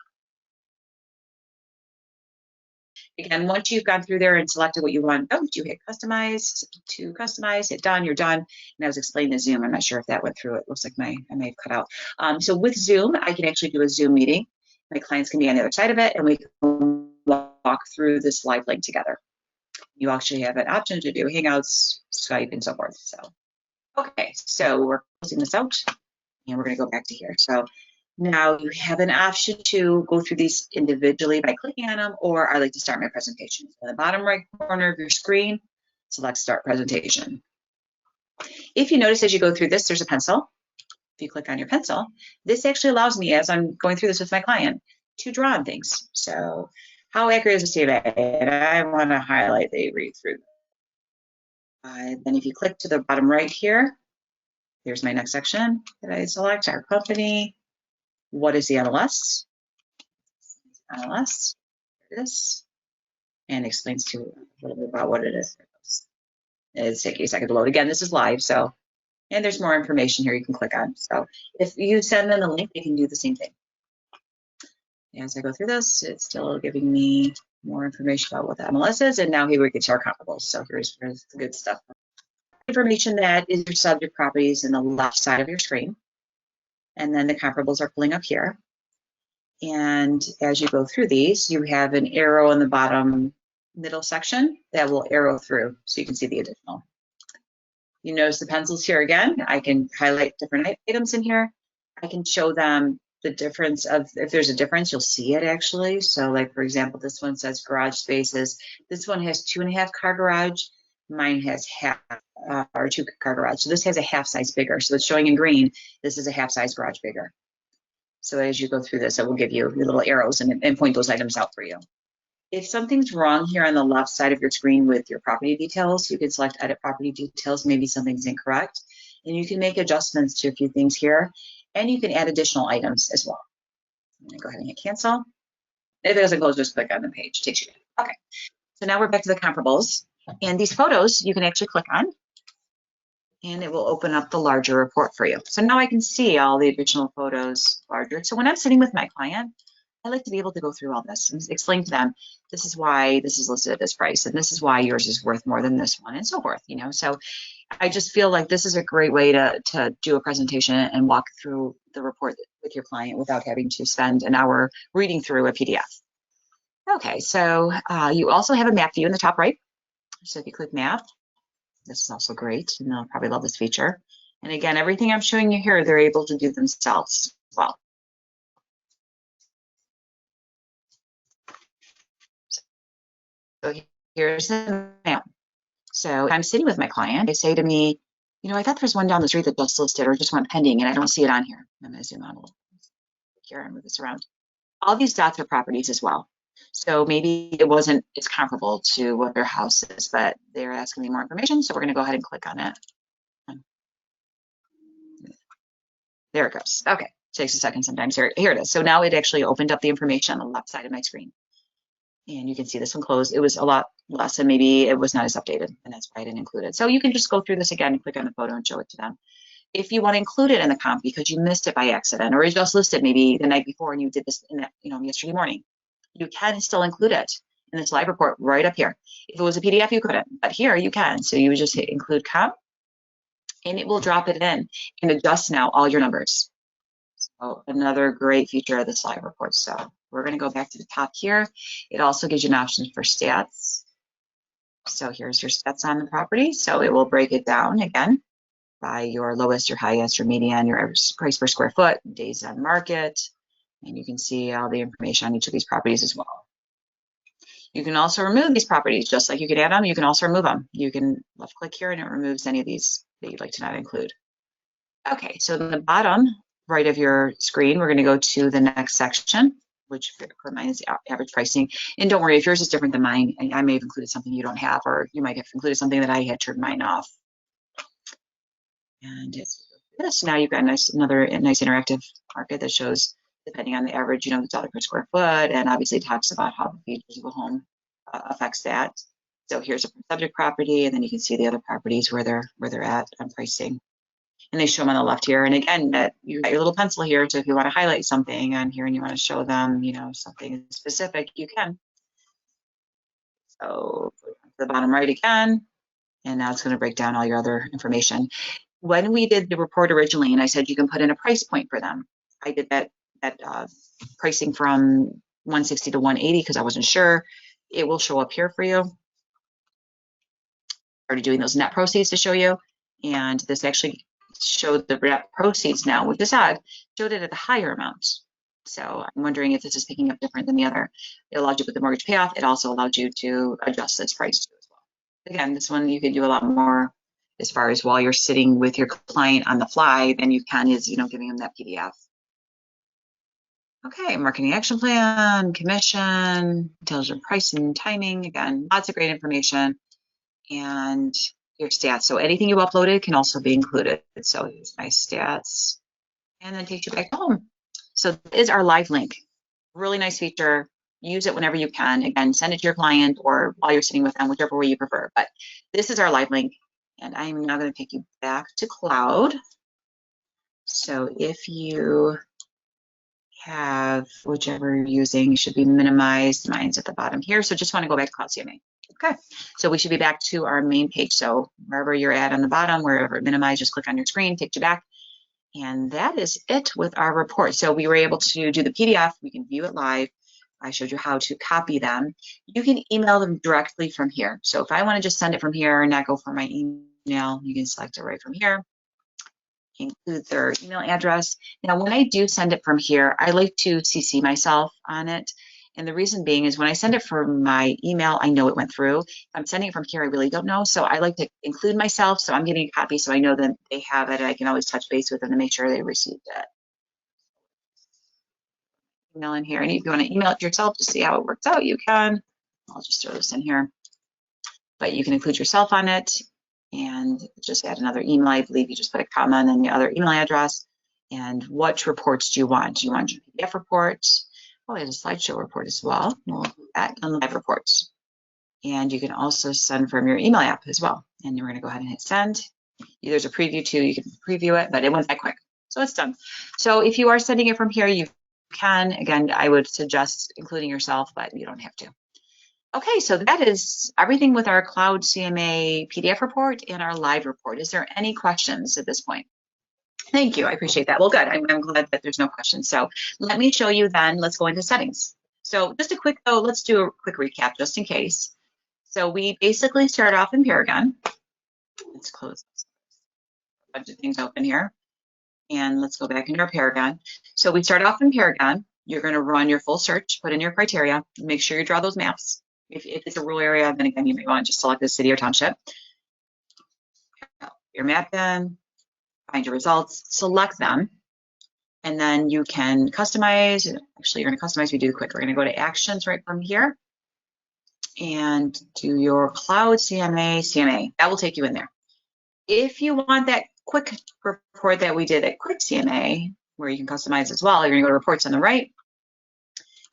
Speaker 1: Again, once you've gone through there and selected what you want, you hit customize, hit done, you're done. And I was explaining the Zoom. I'm not sure if that went through. It looks like I may have cut out. So with Zoom, I can actually do a Zoom meeting. My clients can be on the other side of it and we can walk through this live link together. You actually have an option to do Hangouts, Skype, and so forth. So, okay, so we're closing this out and we're gonna go back to here. So now you have an option to go through these individually by clicking on them, or I like to start my presentation. So in the bottom right corner of your screen, select Start Presentation. If you notice as you go through this, there's a pencil. If you click on your pencil, this actually allows me, as I'm going through this with my client, to draw on things. So how accurate is the CMA? And I want to highlight the read through. Then if you click to the bottom right here, here's my next section that I select, our company. What is the MLS? MLS, this, and explains to you a little bit about what it is. It's taking a second to load. Again, this is live, so, and there's more information here you can click on. So if you send them the link, they can do the same thing. As I go through this, it's still giving me more information about what the MLS is, and now here we get to our comparables. So here's the good stuff. Information that is your subject properties in the left side of your screen, and then the comparables are pulling up here. And as you go through these, you have an arrow in the bottom middle section that will arrow through, so you can see the additional. You notice the pencils here again. I can highlight different items in here. I can show them the difference of, if there's a difference, you'll see it actually. So like, for example, this one says garage spaces. This one has 2.5 car garage. Mine has half or 2 car garage. So this has a half size bigger. So it's showing in green. This is a half size garage bigger. So as you go through this, it will give you the little arrows and point those items out for you. If something's wrong here on the left side of your screen with your property details, you can select edit property details. Maybe something's incorrect, and you can make adjustments to a few things here, and you can add additional items as well. I'm gonna go ahead and hit cancel. If it doesn't close, just click on the page. It takes you there. Okay, so now we're back to the comparables, and these photos you can actually click on, and it will open up the larger report for you. So now I can see all the additional photos larger. So when I'm sitting with my client, I like to be able to go through all this and explain to them, this is why this is listed at this price, and this is why yours is worth more than this one, and so forth, you know. So I just feel like this is a great way to do a presentation and walk through the report with your client without having to spend an hour reading through a PDF. Okay, so you also have a map view in the top right. So if you click map, this is also great, and they'll probably love this feature. And again, everything I'm showing you here, they're able to do themselves as well. So here's the map. So if I'm sitting with my client, they say to me, you know, I thought there's one down the street that just listed or just went pending, and I don't see it on here. I'm going to zoom out a little here and move this around. All these dots are properties as well. So maybe it wasn't as comparable to what their house is, but they're asking me more information. So we're going to go ahead and click on it. There it goes. Okay, it takes a second sometimes. Here it is. So now it actually opened up the information on the left side of my screen. And you can see this one closed. It was a lot less, and maybe it was not as updated, and that's why I didn't include it. So you can just go through this again and click on the photo and show it to them. If you want to include it in the comp because you missed it by accident, or you just listed maybe the night before and you did this in that, you know, yesterday morning, you can still include it in this live report right up here. If it was a PDF, you couldn't, but here you can. So you would just hit include comp, and it will drop it in and adjust now all your numbers. So another great feature of this live report. So we're going to go back to the top here. It also gives you an option for stats. So here's your stats on the property. So it will break it down again by your lowest, your highest, your median, your price per square foot, days on market, and you can see all the information on each of these properties as well. You can also remove these properties, just like you can add them, you can also remove them. You can left click here and it removes any of these that you'd like to not include. Okay, so in the bottom right of your screen, we're going to go to the next section, which for mine is average pricing. And don't worry, if yours is different than mine, I may have included something you don't have, or you might have included something that I had turned mine off. And it's this. Now you've got another nice interactive market that shows, depending on the average, you know, the dollar per square foot, and obviously talks about how the features of a home affects that. So here's a subject property, and then you can see the other properties where they're at on pricing. And they show them on the left here. And again, that you got your little pencil here. So if you want to highlight something on here and you want to show them, you know, something specific, you can. So the bottom right again, and now it's going to break down all your other information. When we did the report originally, and I said you can put in a price point for them, I did that pricing from 160 to 180 because I wasn't sure. It will show up here for you. Already doing those net proceeds to show you, and this actually showed the net proceeds now, which is odd, showed it at the higher amount. So I'm wondering if this is picking up different than the other. It allowed you to put the mortgage payoff. It also allowed you to adjust this price too as well. Again, this one you can do a lot more as far as while you're sitting with your client on the fly than you can is, you know, giving them that PDF. Okay, marketing action plan, commission, intelligent pricing, timing. Again, lots of great information, and your stats. So anything you uploaded can also be included. So here's my stats, and then takes you back home. So this is our live link. Really nice feature. Use it whenever you can. Again, send it to your client or while you're sitting with them, whichever way you prefer. But this is our live link. And I'm now going to take you back to Cloud. So if you have whichever you're using, you should be minimized. Mine's at the bottom here. So just want to go back to Cloud CMA. Okay, so we should be back to our main page. So wherever you're at on the bottom, wherever minimize, just click on your screen, takes you back. And that is it with our report. So we were able to do the PDF. We can view it live. I showed you how to copy them. You can email them directly from here. So if I want to just send it from here and not go for my email, you can select it right from here. Include their email address. Now, when I do send it from here, I like to CC myself on it. And the reason being is when I send it from my email, I know it went through. If I'm sending it from here, I really don't know. So I like to include myself. So I'm getting a copy so I know that they have it. I can always touch base with them to make sure they received it. Email in here. And if you want to email it yourself to see how it works out, you can. I'll just throw this in here. But you can include yourself on it and just add another email. I believe you just put a comma and then the other email address. And what reports do you want? Do you want your PDF report? Oh, there's a slideshow report as well. We'll do that on live reports. And you can also send from your email app as well. And we're going to go ahead and hit send. There's a preview too. You can preview it, but it went that quick. So it's done. So if you are sending it from here, you can. Again, I would suggest including yourself, but you don't have to. Okay, so that is everything with our Cloud CMA PDF report and our live report. Is there any questions at this point? Thank you, I appreciate that. Well, good, I'm glad that there's no questions. So let me show you then, let's go into settings. So just a quick, though, let's do a quick recap just in case. So we basically start off in Paragon. Let's close a bunch of things open here. And let's go back into our Paragon. So we start off in Paragon. You're gonna run your full search, put in your criteria, make sure you draw those maps. If it's a rural area, then again, you may want to just select the city or township. Your map in, find your results, select them, and then you can customize. Actually, you're going to customize. We do quick. We're going to go to actions right from here and do your Cloud CMA. That will take you in there. If you want that quick report that we did at Quick CMA, where you can customize as well, you're going to go to reports on the right,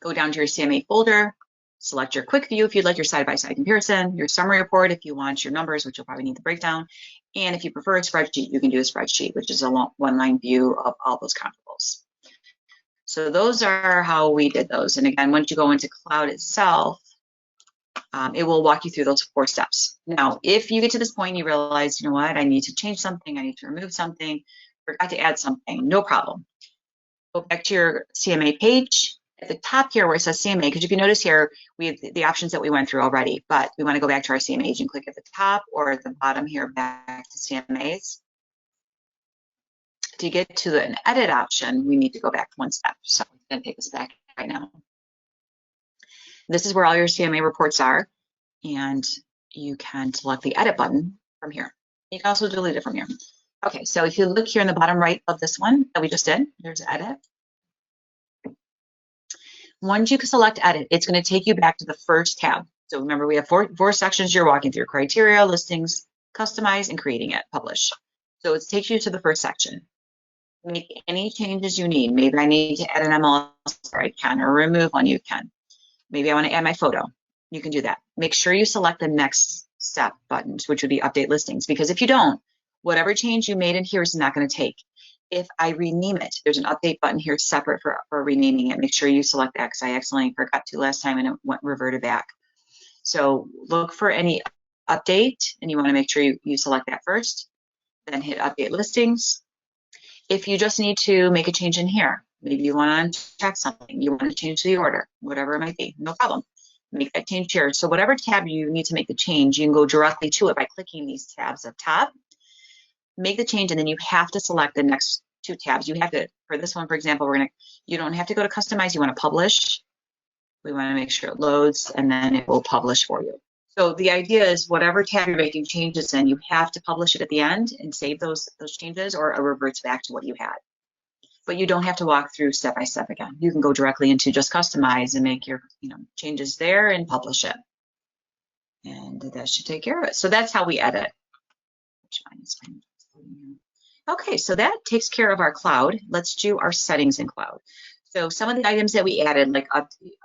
Speaker 1: go down to your CMA folder, select your quick view if you'd like your side-by-side comparison, your summary report if you want your numbers, which you'll probably need the breakdown. And if you prefer a spreadsheet, you can do a spreadsheet, which is a one-line view of all those comparables. So those are how we did those. And again, once you go into Cloud itself, it will walk you through those 4 steps. Now, if you get to this point and you realize, you know what, I need to change something, I need to remove something, forgot to add something, no problem. Go back to your CMA page. At the top here where it says CMA, because if you notice here, we have the options that we went through already, but we want to go back to our CMA and click at the top or at the bottom here back to CMAs. To get to an edit option, we need to go back 1 step. So I'm going to take us back right now. This is where all your CMA reports are, and you can select the edit button from here. You can also delete it from here. Okay, so if you look here in the bottom right of this one that we just did, there's edit. Once you select edit, it's going to take you back to the first tab. So remember, we have four sections you're walking through: criteria, listings, customize, and creating it, publish. So it takes you to the first section. Make any changes you need. Maybe I need to add an MLS, or I can, or remove one, you can. Maybe I want to add my photo. You can do that. Make sure you select the next step buttons, which would be update listings, because if you don't, whatever change you made in here is not going to take. If I rename it, there's an update button here separate for renaming it. Make sure you select that, because I accidentally forgot to last time and it reverted back. So look for any update, and you want to make sure you select that first, then hit update listings. If you just need to make a change in here, maybe you want to check something, you want to change the order, whatever it might be, no problem. Make that change here. So whatever tab you need to make the change, you can go directly to it by clicking these tabs up top. Make the change, and then you have to select the next 2 tabs. You have to, for this one, for example, you don't have to go to customize, you want to publish. We want to make sure it loads, and then it will publish for you. So the idea is whatever tab you're making changes in, you have to publish it at the end and save those changes, or it reverts back to what you had. But you don't have to walk through step by step again. You can go directly into just customize and make your changes there and publish it. And that should take care of it. So that's how we edit. Okay, so that takes care of our Cloud. Let's do our settings in Cloud. So some of the items that we added, like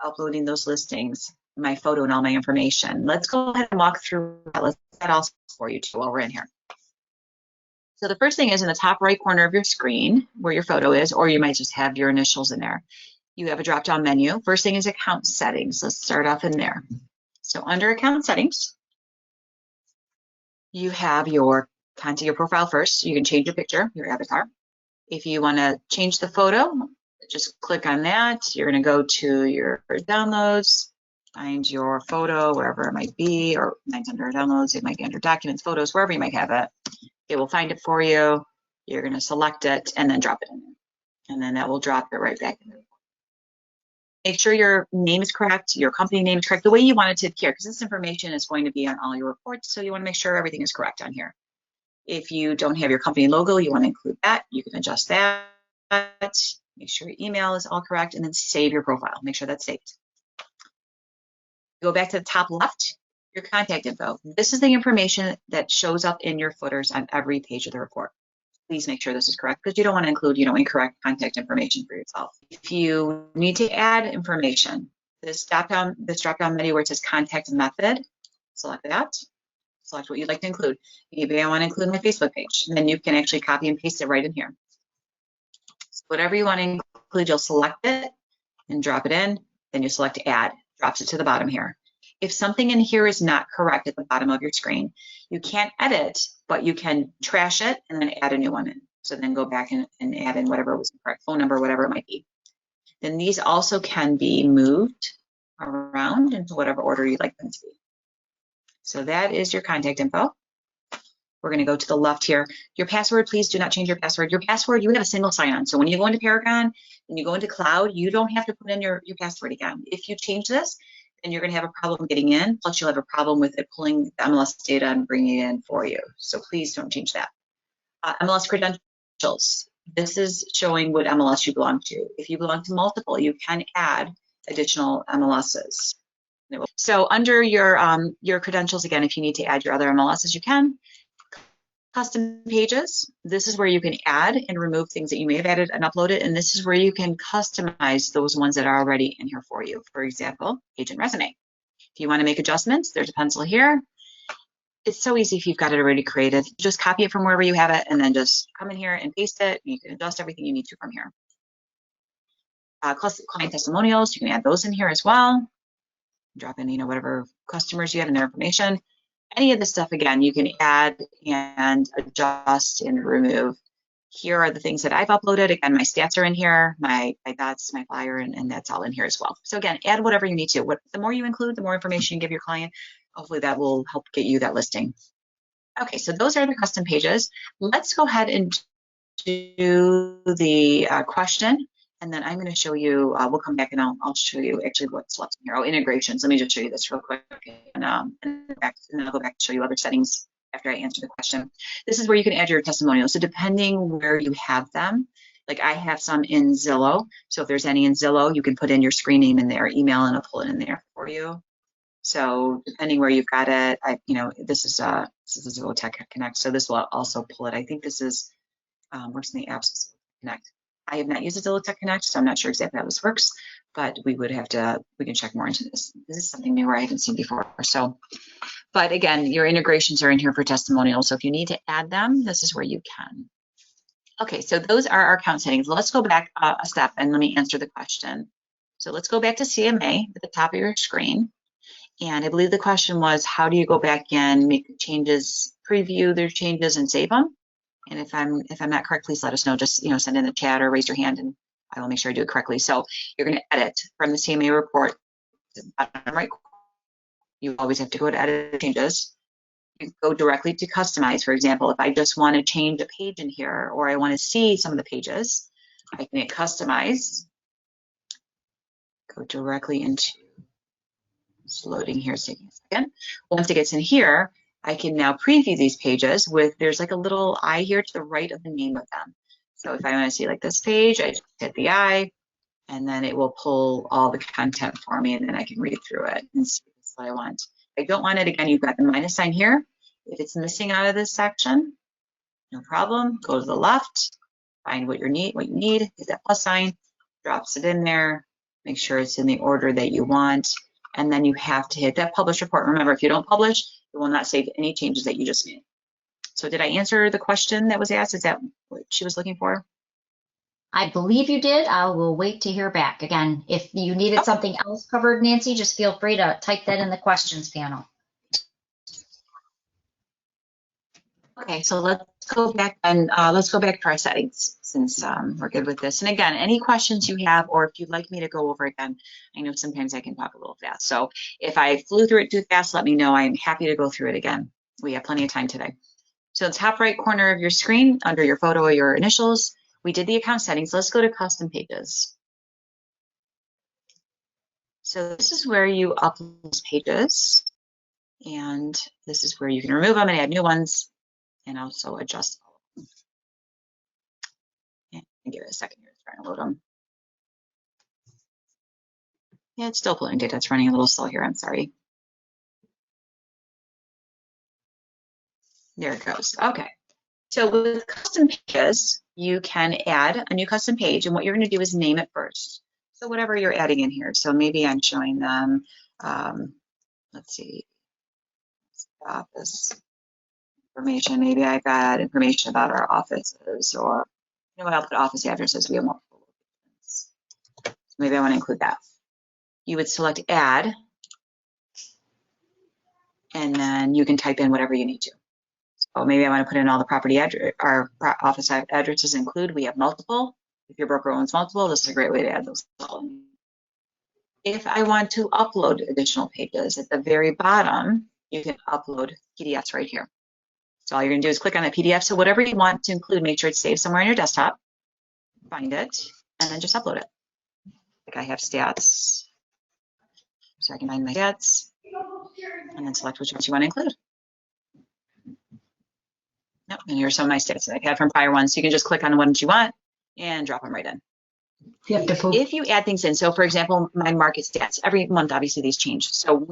Speaker 1: uploading those listings, my photo and all my information. Let's go ahead and walk through that. Let's do that also for you too while we're in here. So the first thing is in the top right corner of your screen where your photo is, or you might just have your initials in there. You have a drop-down menu. First thing is account settings. Let's start off in there. So under account settings, you have your content, your profile first. You can change your picture, your avatar. If you want to change the photo, just click on that. You're going to go to your downloads, find your photo, wherever it might be, or mine's under downloads. It might be under documents, photos, wherever you might have it. It will find it for you. You're going to select it and then drop it in there. And then that will drop it right back in there. Make sure your name is correct, your company name is correct, the way you want it to appear, because this information is going to be on all your reports, so you want to make sure everything is correct on here. If you don't have your company logo, you want to include that. You can adjust that. Make sure your email is all correct, and then save your profile. Make sure that's saved. Go back to the top left, your contact info. This is the information that shows up in your footers on every page of the report. Please make sure this is correct, because you don't want to include, incorrect contact information for yourself. If you need to add information, this drop-down menu where it says contact method, select that. Select what you'd like to include. Maybe I want to include my Facebook page, and then you can actually copy and paste it right in here. So whatever you want to include, you'll select it and drop it in. Then you select add, drops it to the bottom here. If something in here is not correct at the bottom of your screen, you can't edit, but you can trash it and then add a new one in. So then go back and add in whatever was correct, phone number, whatever it might be. Then these also can be moved around into whatever order you'd like them to be. So that is your contact info. We're going to go to the left here. Your password, please do not change your password. Your password, you have a single sign-on. So when you go into Paragon and you go into Cloud, you don't have to put in your password again. If you change this, then you're going to have a problem getting in. Plus, you'll have a problem with it pulling the MLS data and bringing it in for you. So please don't change that. Mls Credentials. This is showing what MLS you belong to. If you belong to multiple, you can add additional MLSs. So under your credentials, again, if you need to add your other MLSs, you can. Custom pages, this is where you can add and remove things that you may have added and uploaded, and this is where you can customize those ones that are already in here for you. For example, page and resume. If you want to make adjustments, there's a pencil here. It's so easy if you've got it already created. Just copy it from wherever you have it and then just come in here and paste it. You can adjust everything you need to from here. Client testimonials, you can add those in here as well. Drop in, whatever customers you have and their information. Any of this stuff, again, you can add and adjust and remove. Here are the things that I've uploaded. Again, my stats are in here, my dots, my flyer, and that's all in here as well. So again, add whatever you need to. The more you include, the more information you give your client. Hopefully that will help get you that listing. Okay, so those are the custom pages. Let's go ahead and do the question. And then I'm going to show you, we'll come back and I'll show you actually what's left in here. Oh, integrations. Let me just show you this real quick. And then I'll go back to show you other settings after I answer the question. This is where you can add your testimonials. So depending where you have them, like I have some in Zillow. So if there's any in Zillow, you can put in your screen name in there, email, and I'll pull it in there for you. So depending where you've got it, this is a Zillow Tech Connect. So this will also pull it. I think this is, works in the apps Connect. I have not used a Zillow Tech Connect, so I'm not sure exactly how this works, but we can check more into this. This is something new I haven't seen before. So, but again, your integrations are in here for testimonials. So if you need to add them, this is where you can. Okay, so those are our account settings. Let's go back a step and let me answer the question. So let's go back to CMA at the top of your screen. And I believe the question was, how do you go back in, make changes, preview their changes and save them? And if I'm not correct, please let us know. Just send in the chat or raise your hand, and I will make sure I do it correctly. So you're going to edit from the CMA report. Bottom right, you always have to go to edit changes. You go directly to customize. For example, if I just want to change a page in here, or I want to see some of the pages, I can hit customize. Go directly into. It's loading here. It's taking a second. Once it gets in here, I can now preview these pages there's like a little eye here to the right of the name of them. So if I want to see like this page, I just hit the eye, and then it will pull all the content for me, and then I can read through it and see what I want. If I don't want it, again, you've got the minus sign here. If it's missing out of this section, no problem. Go to the left, find what you need, hit that plus sign, drops it in there, make sure it's in the order that you want, and then you have to hit that publish report. Remember, if you don't publish, it will not save any changes that you just made. So did I answer the question that was asked? Is that what she was looking for?
Speaker 2: I believe you did. I will wait to hear back. Again, if you needed something else covered, Nancy, just feel free to type that in the questions panel.
Speaker 1: Okay, so let's go back and let's go back to our settings since we're good with this. And again, any questions you have, or if you'd like me to go over again, I know sometimes I can talk a little fast. So if I flew through it too fast, let me know. I'm happy to go through it again. We have plenty of time today. So the top right corner of your screen, under your photo or your initials, we did the account settings. Let's go to custom pages. So this is where you upload those pages, and this is where you can remove them and add new ones, and also adjust all of them. And give it a second here to try and load them. Yeah, it's still pulling data. It's running a little slow here. I'm sorry. There it goes. Okay. So with custom pages, you can add a new custom page, and what you're going to do is name it first. So whatever you're adding in here. So maybe I'm showing them, let's see, office information. Maybe I've got information about our offices, or you know what, I'll put office addresses. We have multiple locations. So maybe I want to include that. You would select add, and then you can type in whatever you need to. So maybe I want to put in all the property address, our office addresses include. We have multiple. If your broker owns multiple, this is a great way to add those. If I want to upload additional pages, at the very bottom, you can upload PDFs right here. So all you're going to do is click on the PDF. So whatever you want to include, make sure it's saved somewhere on your desktop. Find it, and then just upload it. Like I have stats, so I can find my stats, and then select which ones you want to include. Yep, and here's some of my stats that I've had from prior ones. So you can just click on the ones you want and drop them right in. If you add things in, so for example, my market stats, every month, obviously these change. So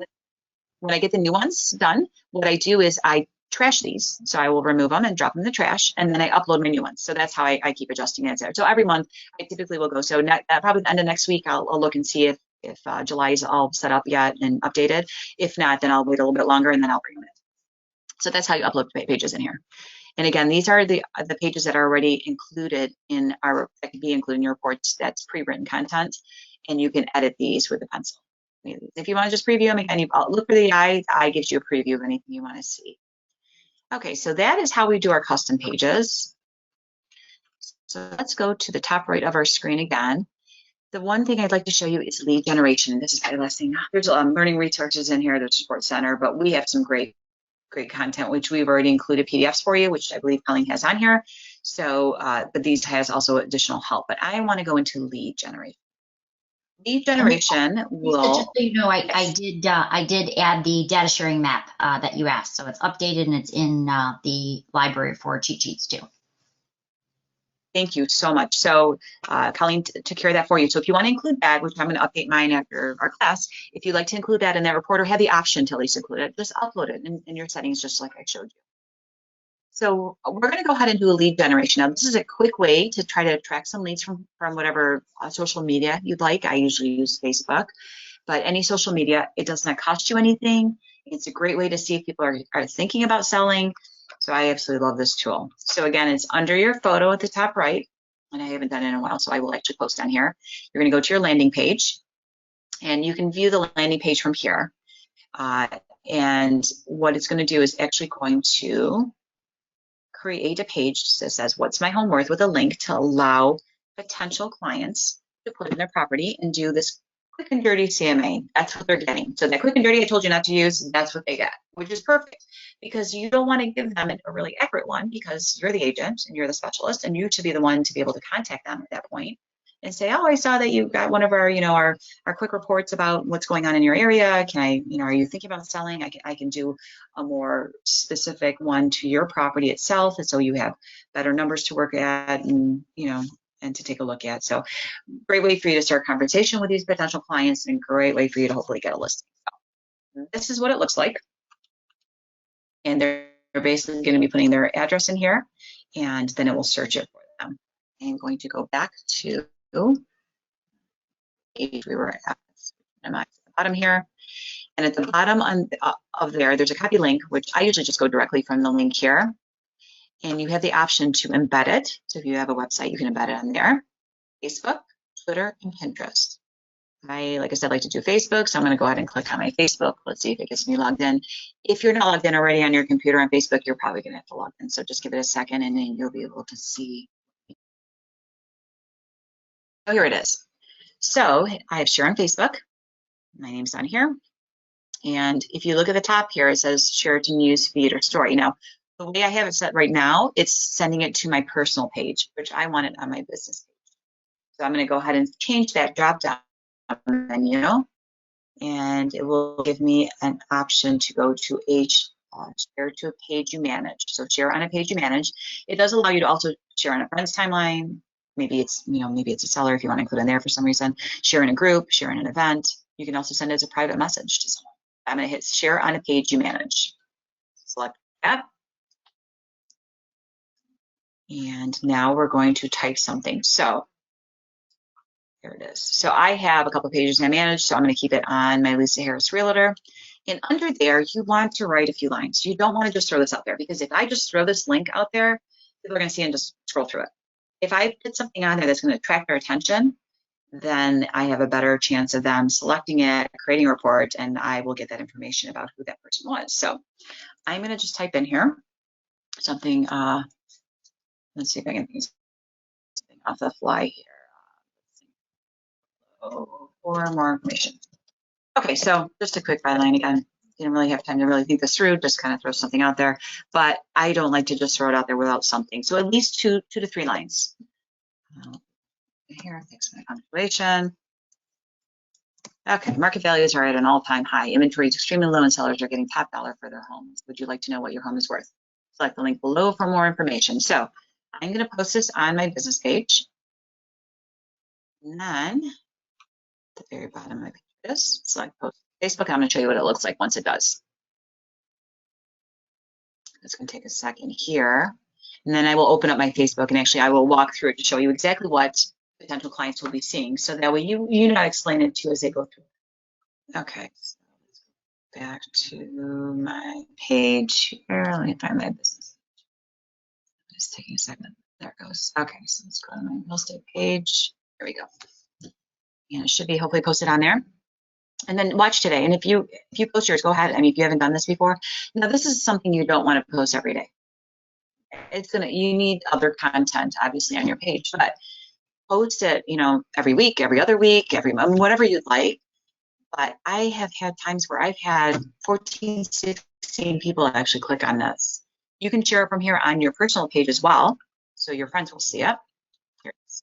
Speaker 1: when I get the new ones done, what I do is I trash these. So I will remove them and drop them in the trash, and then I upload my new ones. So that's how I keep adjusting it there. So every month I typically will go. So probably the end of next week, I'll look and see if July is all set up yet and updated. If not, then I'll wait a little bit longer and then I'll bring them in. So that's how you upload pages in here. And again, these are the pages that are already included in our, that can be included in your reports. That's pre-written content, and you can edit these with a pencil. If you want to just preview them, again, you look for the eye. The eye gives you a preview of anything you want to see. Okay, so that is how we do our custom pages. So let's go to the top right of our screen again. The one thing I'd like to show you is lead generation. This is my last thing. There's learning resources in here, there's a support center, but we have some great content, which we've already included PDFs for you, which I believe Colleen has on here. So, but these has also additional help. But I want to go into lead generation. Lead generation will.
Speaker 2: Just so you know, I did add the data sharing map that you asked, so it's updated and it's in the library for cheat sheets too.
Speaker 1: Thank you so much. So Colleen took care of that for you. So if you want to include that, which I'm going to update mine after our class, if you'd like to include that in that report or have the option to at least include it, just upload it in your settings, just like I showed you. So we're going to go ahead and do a lead generation. Now, this is a quick way to try to attract some leads from whatever social media you'd like. I usually use Facebook, but any social media, it does not cost you anything. It's a great way to see if people are thinking about selling. So I absolutely love this tool. So again, it's under your photo at the top right, and I haven't done it in a while, so I will actually post on here. You're going to go to your landing page, and you can view the landing page from here. And what it's going to do is actually going to create a page that says, what's my home worth, with a link to allow potential clients to put in their property and do this quick and dirty CMA. That's what they're getting. So that quick and dirty I told you not to use, that's what they get, which is perfect, because you don't want to give them a really accurate one, because you're the agent and you're the specialist, and you should be the one to be able to contact them at that point and say, oh, I saw that you got one of our, our quick reports about what's going on in your area. Can I, are you thinking about selling? I can do a more specific one to your property itself, and so you have better numbers to work at, and and to take a look at. So great way for you to start conversation with these potential clients, and great way for you to hopefully get a listing. So this is what it looks like. And they're basically going to be putting their address in here, and then it will search it for them. I'm going to go back to the page we were at the bottom here. And at the bottom of there's a copy link, which I usually just go directly from the link here. and you have the option to embed it. So if you have a website, you can embed it on there. Facebook, Twitter, and Pinterest. Like I said, like to do Facebook, so I'm going to go ahead and click on my Facebook. Let's see if it gets me logged in. If you're not logged in already on your computer on Facebook, you're probably going to have to log in. So just give it a second, and then you'll be able to see. Oh, here it is. So I have share on Facebook. My name's on here. And if you look at the top here, it says share to news, feed, or story. Now, the way I have it set right now, it's sending it to my personal page, which I want it on my business page. So I'm going to go ahead and change that drop down menu, and it will give me an option to go to share to a page you manage. So share on a page you manage. It does allow you to also share on a friend's timeline. Maybe it's, maybe it's a seller if you want to include in there for some reason. Share in a group, share in an event. You can also send it as a private message to someone. I'm going to hit share on a page you manage. Select that. And now we're going to type something. So here it is. So I have a couple of pages I manage, so I'm going to keep it on my Lisa Harris Realtor. And under there, you want to write a few lines. You don't want to just throw this out there, because if I just throw this link out there, people are going to see it and just scroll through it. If I put something on there that's going to attract their attention, then I have a better chance of them selecting it, creating a report, and I will get that information about who that person was. So I'm going to just type in here something. Let's see if I can think something off the fly here. For more information. Okay, so just a quick byline again. Didn't really have time to really think this through, just kind of throw something out there. But I don't like to just throw it out there without something. So at least two to three lines. Here, thanks for my valuation. Okay, market values are at an all-time high. Inventory is extremely low, and sellers are getting top dollar for their homes. Would you like to know what your home is worth? Select the link below for more information. So I'm going to post this on my business page. And then at the very bottom of my page is select post Facebook. I'm going to show you what it looks like once it does. It's going to take a second here. And then I will open up my Facebook, and actually I will walk through it to show you exactly what potential clients will be seeing. So that way you know how to explain it to as they go through. Okay, so let's go back to my page here. Let me find my business. Just taking a second. There it goes. Okay, so let's go to my real estate page. There we go. And it should be hopefully posted on there. And then watch today. And if you post yours, go ahead. I mean, if you haven't done this before, now this is something you don't want to post every day. You need other content obviously on your page, but post it, every week, every other week, every month, whatever you'd like. But I have had times where I've had 14, 16 people actually click on this. You can share it from here on your personal page as well, so your friends will see it.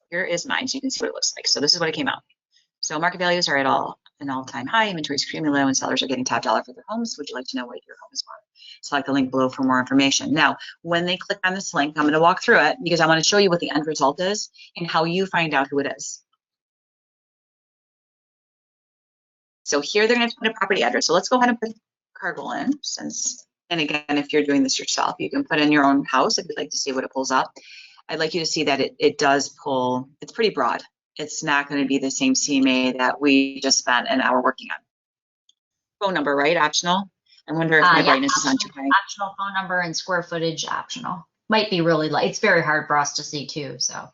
Speaker 1: Here is mine, so you can see what it looks like. So this is what it came out. So market values are at an all-time high. Inventory is extremely low, and sellers are getting top dollar for their homes. Would you like to know what your home is worth? Select the link below for more information. Now, when they click on this link, I'm going to walk through it because I want to show you what the end result is and how you find out who it is. So here they're going to put a property address. So let's go ahead and put Cargill in, and again, if you're doing this yourself, you can put in your own house if you'd like to see what it pulls up. I'd like you to see that it does pull, it's pretty broad. It's not going to be the same CMA that we just spent an hour working on. Phone number, right? Optional. I wonder if my brightness is on too high.
Speaker 2: Optional phone number and square footage optional. Might be really light. It's very hard for us to see too. So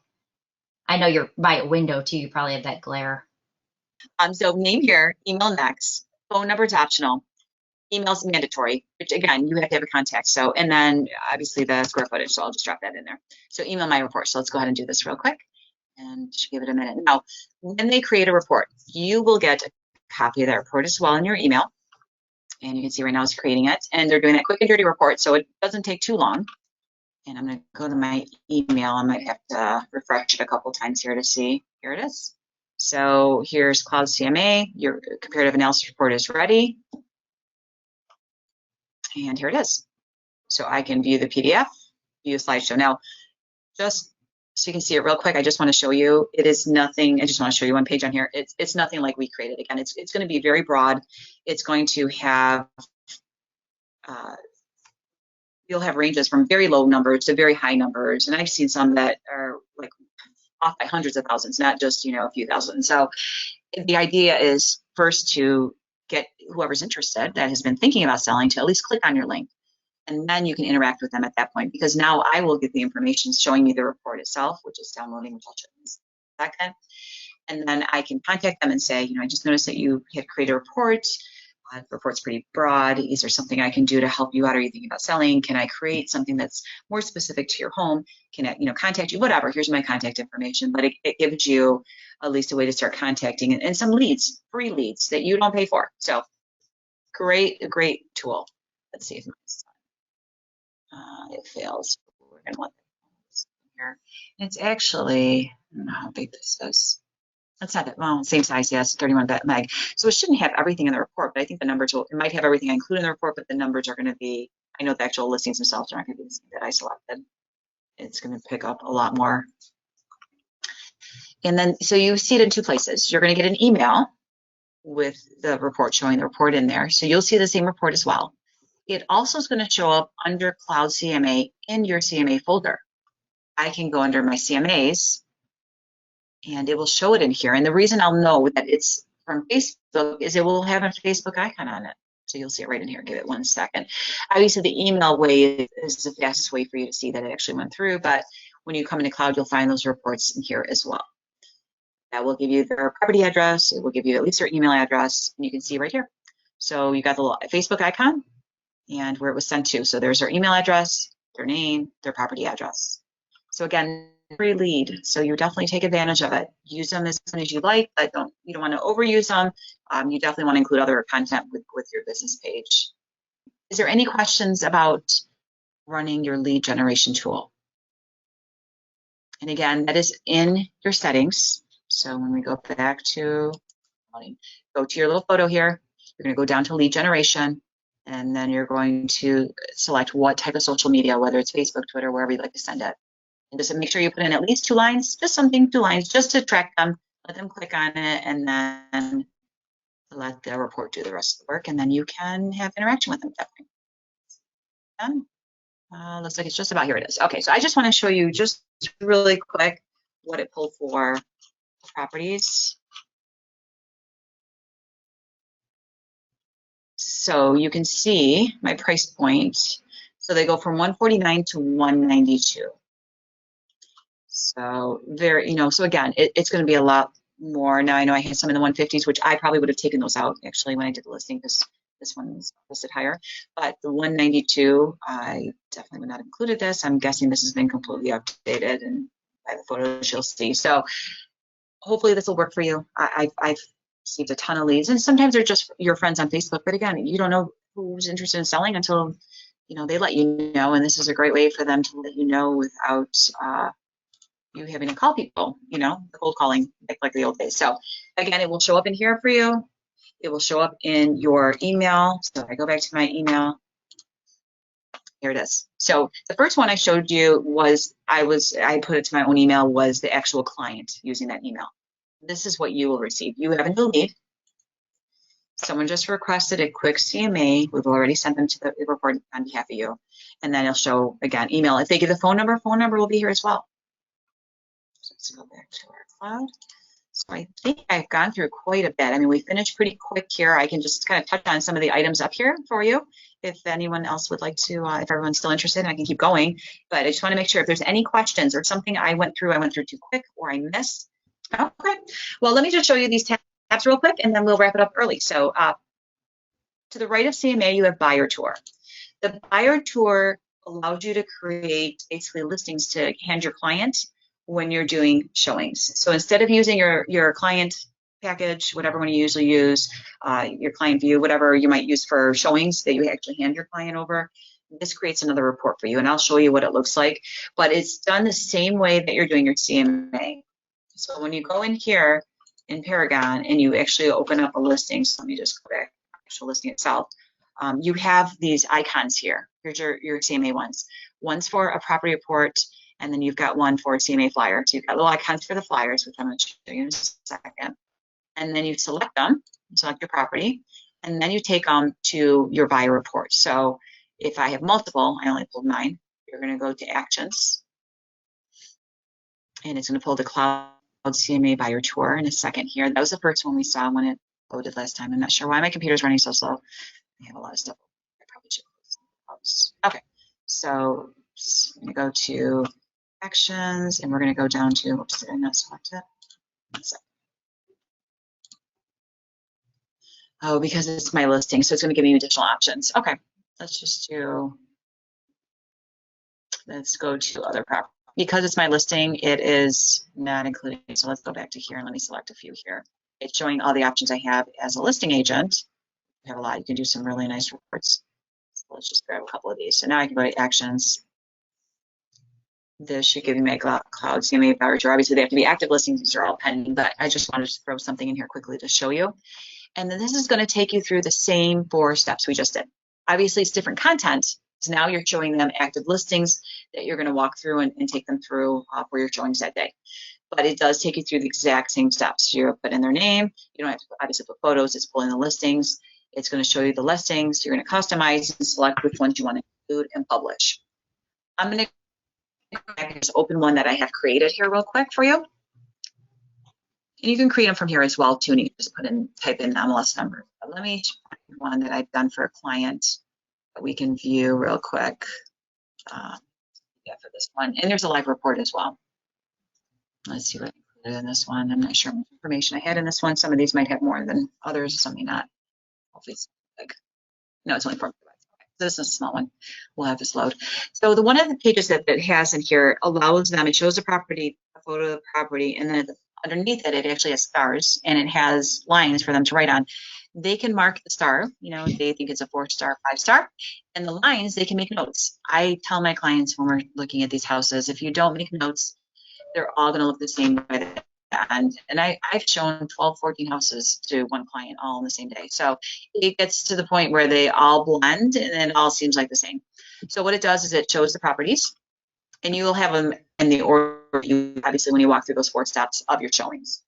Speaker 2: I know you're by a window too. You probably have that glare.
Speaker 1: So name here, email next. Phone number is optional. Email is mandatory, which again, you have to have a contact. So, and then obviously the square footage. So I'll just drop that in there. So email my report. So let's go ahead and do this real quick and just give it a minute. Now, when they create a report, you will get a copy of that report as well in your email. And you can see right now it's creating it. And they're doing that quick and dirty report, so it doesn't take too long. And I'm going to go to my email. I might have to refresh it a couple times here to see. Here it is. So here's Cloud CMA. Your comparative analysis report is ready. And here it is. So I can view the PDF, view a slideshow. Now, just so you can see it real quick, I just want to show you, it is nothing, I just want to show you one page on here. It's nothing like we created. Again, it's going to be very broad. It's going to have, you'll have ranges from very low numbers to very high numbers. And I've seen some that are like off by hundreds of thousands, not just, a few thousand. So the idea is first to get whoever's interested that has been thinking about selling to at least click on your link. And then you can interact with them at that point, because now I will get the information showing me the report itself, which is downloading, which I'll show you in a second. And then I can contact them and say, I just noticed that you had created a report. The report's pretty broad. Is there something I can do to help you out? Are you thinking about selling? Can I create something that's more specific to your home? Can I, contact you? Whatever. Here's my contact information. But it gives you at least a way to start contacting and some leads, free leads that you don't pay for. So a great tool. Let's see if it fails. We're going to want this here. It's actually, I don't know how big this is. It's not that, well, same size, yes, 31 meg. So it shouldn't have everything in the report, but I think the numbers it might have everything I include in the report, but the numbers are going to be, I know the actual listings themselves are not going to be the same that I selected. It's going to pick up a lot more. And then, so you see it in two places. You're going to get an email with the report, showing the report in there. So you'll see the same report as well. It also is going to show up under Cloud CMA in your CMA folder. I can go under my CMAs and it will show it in here. And the reason I'll know that it's from Facebook is it will have a Facebook icon on it. So you'll see it right in here. Give it 1 second. Obviously, the email way is the fastest way for you to see that it actually went through. But when you come into Cloud, you'll find those reports in here as well. That will give you their property address. It will give you at least their email address. And you can see right here. So you got the little Facebook icon and where it was sent to. So there's their email address, their name, their property address. So again, free lead. So you definitely take advantage of it. Use them as soon as you like, but you don't want to overuse them. You definitely want to include other content with your business page. Is there any questions about running your lead generation tool? And again, that is in your settings. So when we go back to, go to your little photo here, you're going to go down to lead generation, and then you're going to select what type of social media, whether it's Facebook, Twitter, wherever you'd like to send it. And just make sure you put in at least 2 lines, just something, 2 lines, just to track them, let them click on it, and then let the report do the rest of the work, and then you can have interaction with them at that point. Done. Looks like it's just about, here it is. Okay, so I just want to show you just really quick what it pulled for properties. So you can see my price point. So they go from 149 to 192. So so again, it's going to be a lot more. Now I know I had some in the 150s, which I probably would have taken those out actually when I did the listing, because this one was listed higher. But the 192, I definitely would not have included this. I'm guessing this has been completely updated, and by the photos you'll see. So hopefully this will work for you. I've received a ton of leads, and sometimes they're just your friends on Facebook. But again, you don't know who's interested in selling until they let you know, and this is a great way for them to let you know without you having to call people, cold calling like the old days. So again, it will show up in here for you. It will show up in your email. So if I go back to my email, here it is. So the first one I showed you was I put it to my own email, was the actual client using that email. This is what you will receive. You have a new lead. Someone just requested a quick CMA. We've already sent them to the report on behalf of you. And then it'll show, again, email. If they give the phone number will be here as well. So let's go back to our cloud. So I think I've gone through quite a bit. I mean, we finished pretty quick here. I can just kind of touch on some of the items up here for you. If anyone else would like to, if everyone's still interested, I can keep going. But I just want to make sure if there's any questions or something I went through too quick or I missed. Okay. Well, let me just show you these tabs real quick, and then we'll wrap it up early. So to the right of CMA, you have Buyer Tour. The Buyer Tour allows you to create basically listings to hand your client when you're doing showings. So instead of using your client package, whatever one you usually use, your client view, whatever you might use for showings that you actually hand your client over, this creates another report for you, and I'll show you what it looks like. But it's done the same way that you're doing your CMA. So when you go in here in Paragon and you actually open up a listing, so let me just go back to the actual listing itself, you have these icons here. Here's your CMA ones. One's for a property report, and then you've got one for a CMA flyer. So you've got little icons for the flyers, which I'm going to show you in a second. And then you select them, select your property, and then you take them to your buyer report. So if I have multiple, I only pulled 9, you're going to go to Actions, and it's going to pull the Cloud CMA Buyer Tour in a second here. That was the first one we saw when it loaded last time. I'm not sure why my computer's running so slow. I have a lot of stuff. I probably should close close. Okay, so I'm going to go to actions, and we're going to go down to, oops, did I not select it? One sec. Oh, because it's my listing, so it's going to give me additional options. Okay, let's go to other property. Because it's my listing, it is not included. So let's go back to here and let me select a few here. It's showing all the options I have as a listing agent. You have a lot. You can do some really nice reports. So let's just grab a couple of these. So now I can go to actions. This should give me my Cloud CMA voucher. Obviously, they have to be active listings. These are all pending, but I just wanted to throw something in here quickly to show you. And then this is going to take you through the same 4 steps we just did. Obviously, it's different content. So now you're showing them active listings that you're going to walk through and take them through for your showings that day. But it does take you through the exact same steps. You put in their name. You don't have to obviously put photos. It's pulling the listings. It's going to show you the listings. You're going to customize and select which ones you want to include and publish. I'm going to just open one that I have created here real quick for you. And you can create them from here as well too. And you can just type in MLS number. But let me find one that I've done for a client that we can view real quick. Yeah, for this one. And there's a live report as well. Let's see what I included in this one. I'm not sure what information I had in this one. Some of these might have more than others, some may not. Hopefully it's big. No, it's only 4 megabytes. Okay. This is a small one. We'll have this load. So the one of the pages that it has in here allows them, it shows the property, a photo of the property, and then underneath it, it actually has stars and it has lines for them to write on. They can mark the star, you know, if they think it's a 4-star, 5-star, and the lines, they can make notes. I tell my clients when we're looking at these houses, if you don't make notes, they're all going to look the same by the end. And I've shown 12, 14 houses to one client all in the same day. So it gets to the point where they all blend and then it all seems like the same. So what it does is it shows the properties and you will have them in the order, obviously, when you walk through those 4 steps of your showings.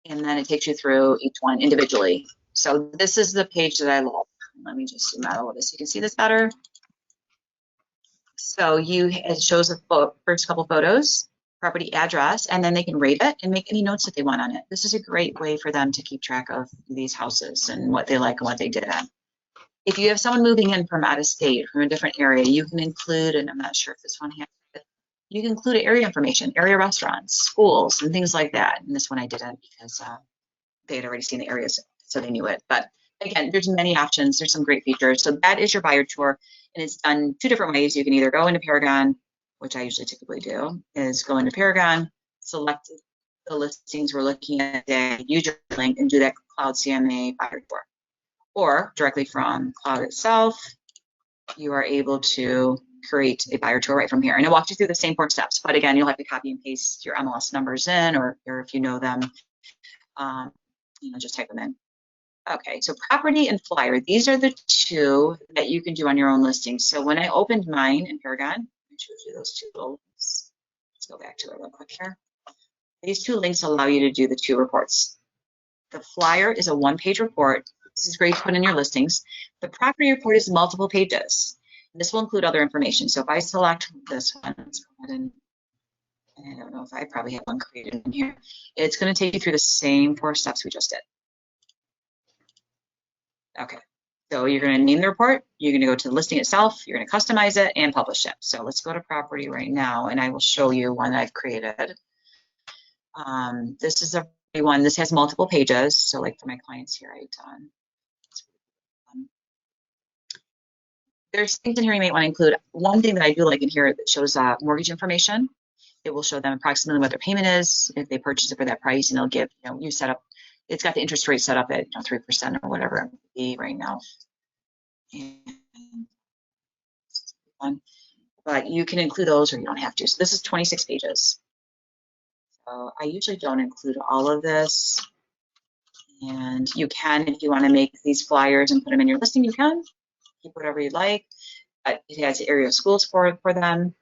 Speaker 1: And then it takes you through each one individually. So this is the page that I love. Let me just zoom out a little bit so you can see this better. So it shows the first couple photos, property address, and then they can rate it and make any notes that they want on it. This is a great way for them to keep track of these houses and what they like and what they did. If you have someone moving in from out of state, from a different area, you can include, and I'm not sure if this one has it, you can include area information, area restaurants, schools, and things like that. And this one I didn't because they had already seen the areas, so they knew it. But again, there's many options. There's some great features. So that is your buyer tour. And it's done 2 different ways. You can either go into Paragon, which I usually typically do, is go into Paragon, select the listings we're looking at today, use your link, and do that Cloud CMA buyer tour. Or directly from Cloud itself, you are able to create a buyer tour right from here. And I'll walk you through the same 4 steps. But again, you'll have to copy and paste your MLS numbers in, or if you know them, just type them in. Okay, so property and flyer, these are the 2 that you can do on your own listing. So when I opened mine in Paragon, I showed you those 2 links. Let's go back to it real quick here. These 2 links allow you to do the 2 reports. The flyer is a 1-page report. This is great to put in your listings. The property report is multiple pages. This will include other information. So if I select this one, let's go ahead and I don't know if I probably have one created in here. It's going to take you through the same 4 steps we just did. Okay, so you're going to name the report, you're going to go to the listing itself, you're going to customize it and publish it. So let's go to property right now and I will show you one I've created. This is a one, this has multiple pages. So like for my clients here, I've done. There's things in here you might want to include. One thing that I do like in here that shows mortgage information. It will show them approximately what their payment is if they purchase it for that price, and it'll give, you set up, it's got the interest rate set up at 3% or whatever it would be right now. But you can include those or you don't have to. So this is 26 pages. So I usually don't include all of this. And you can, if you want to make these flyers and put them in your listing, you can. Keep whatever you like. It has area schools for them.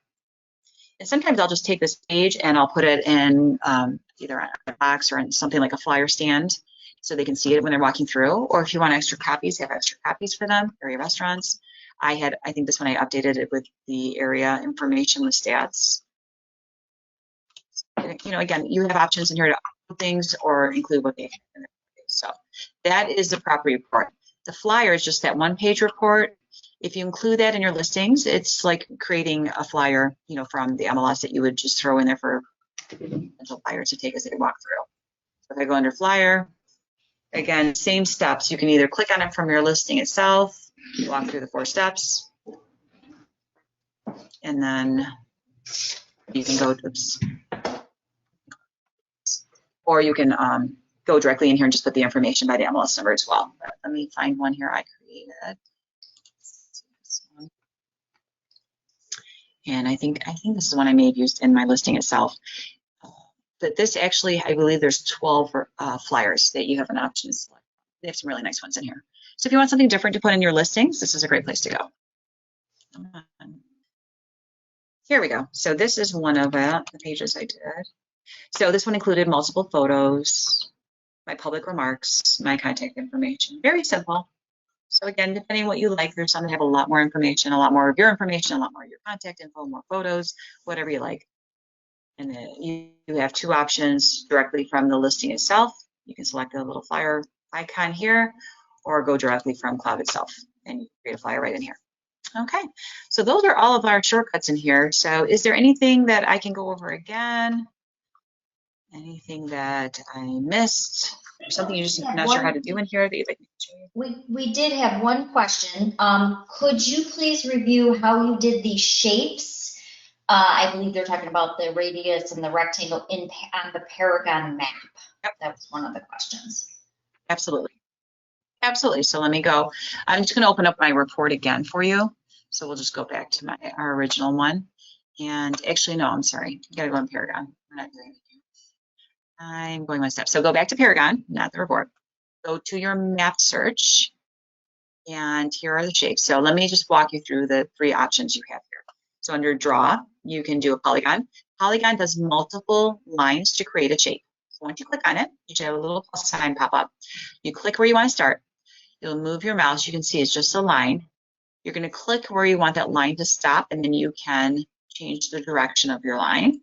Speaker 1: And sometimes I'll just take this page and I'll put it in either on a box or in something like a flyer stand so they can see it when they're walking through. Or if you want extra copies, have extra copies for them, area restaurants. I think this one I updated it with the area information with stats. Again, you have options in here to upload things or include what they have in there. So that is the property report. The flyer is just that 1-page report. If you include that in your listings, it's like creating a flyer, you know, from the MLS that you would just throw in there for potential buyers to take as they walk through. So if I go under flyer, again, same steps. You can either click on it from your listing itself, walk through the 4 steps, and then you can go, oops, or you can go directly in here and just put the information by the MLS number as well. But let me find one here I created. And I think this is one I may have used in my listing itself. But this actually, I believe there's 12 flyers that you have an option to select. They have some really nice ones in here. So if you want something different to put in your listings, this is a great place to go. Here we go. So this is one of the pages I did. So this one included multiple photos, my public remarks, my contact information. Very simple. So again, depending on what you like, there's some that have a lot more information, a lot more of your information, a lot more of your contact info, more photos, whatever you like. And then you have 2 options directly from the listing itself. You can select the little flyer icon here, or go directly from Cloud itself and create a flyer right in here. Okay, so those are all of our shortcuts in here. So is there anything that I can go over again? Anything that I missed? Or something you're just not sure how to do in here that you'd like me to show you?
Speaker 2: We did have one question. Could you please review how you did the shapes? I believe they're talking about the radius and the rectangle on the Paragon map.
Speaker 1: Yep.
Speaker 2: That was one of the questions.
Speaker 1: Absolutely. Absolutely. So let me go. I'm just going to open up my report again for you. So we'll just go back to our original one. And actually, no, I'm sorry. You got to go in Paragon. We're not doing it. I'm going one step. So go back to Paragon, not the report. Go to your map search. And here are the shapes. So let me just walk you through the 3 options you have here. So under draw, you can do a polygon. Polygon does multiple lines to create a shape. So once you click on it, you should have a little plus sign pop up. You click where you want to start. You'll move your mouse. You can see it's just a line. You're going to click where you want that line to stop, and then you can change the direction of your line.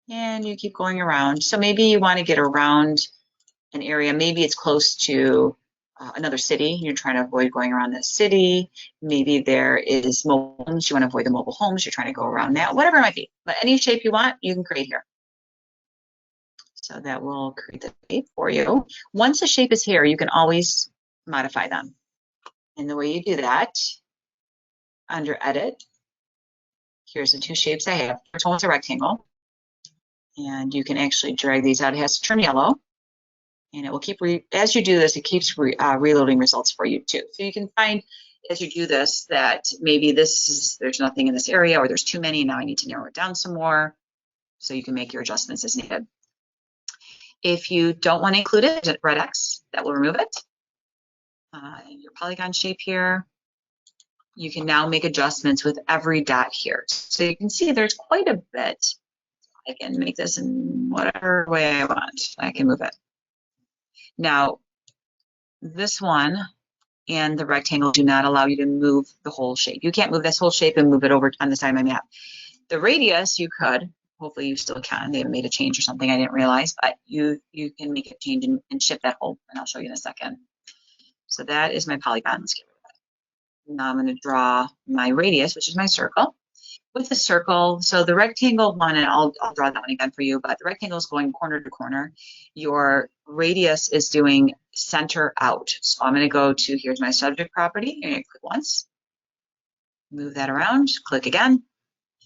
Speaker 1: And you keep going around. So maybe you want to get around an area. Maybe it's close to another city. You're trying to avoid going around that city. Maybe there is mobile homes. You want to avoid the mobile homes. You're trying to go around that. Whatever it might be. But any shape you want, you can create here. So that will create the shape for you. Once a shape is here, you can always modify them. And the way you do that, under Edit, here's the 2 shapes I have. First one is a rectangle. And you can actually drag these out. It has to turn yellow. And it will keep, as you do this, it keeps reloading results for you too. So you can find, as you do this, that maybe there's nothing in this area, or there's too many. Now I need to narrow it down some more. So you can make your adjustments as needed. If you don't want to include it, red X, that will remove it. Your polygon shape here. You can now make adjustments with every dot here. So you can see there's quite a bit. I can make this in whatever way I want. I can move it. Now, this one and the rectangle do not allow you to move the whole shape. You can't move this whole shape and move it over on the side of my map. The radius, you could. Hopefully you still can. They have made a change or something I didn't realize, but you can make a change and shift that whole, and I'll show you in a second. So that is my polygon. Let's get rid of it. Now I'm going to draw my radius, which is my circle. With the circle, so the rectangle one, and I'll draw that one again for you, but the rectangle is going corner to corner. Your radius is doing center out. So I'm going to go to, here's my subject property. You're going to click once, move that around, click again,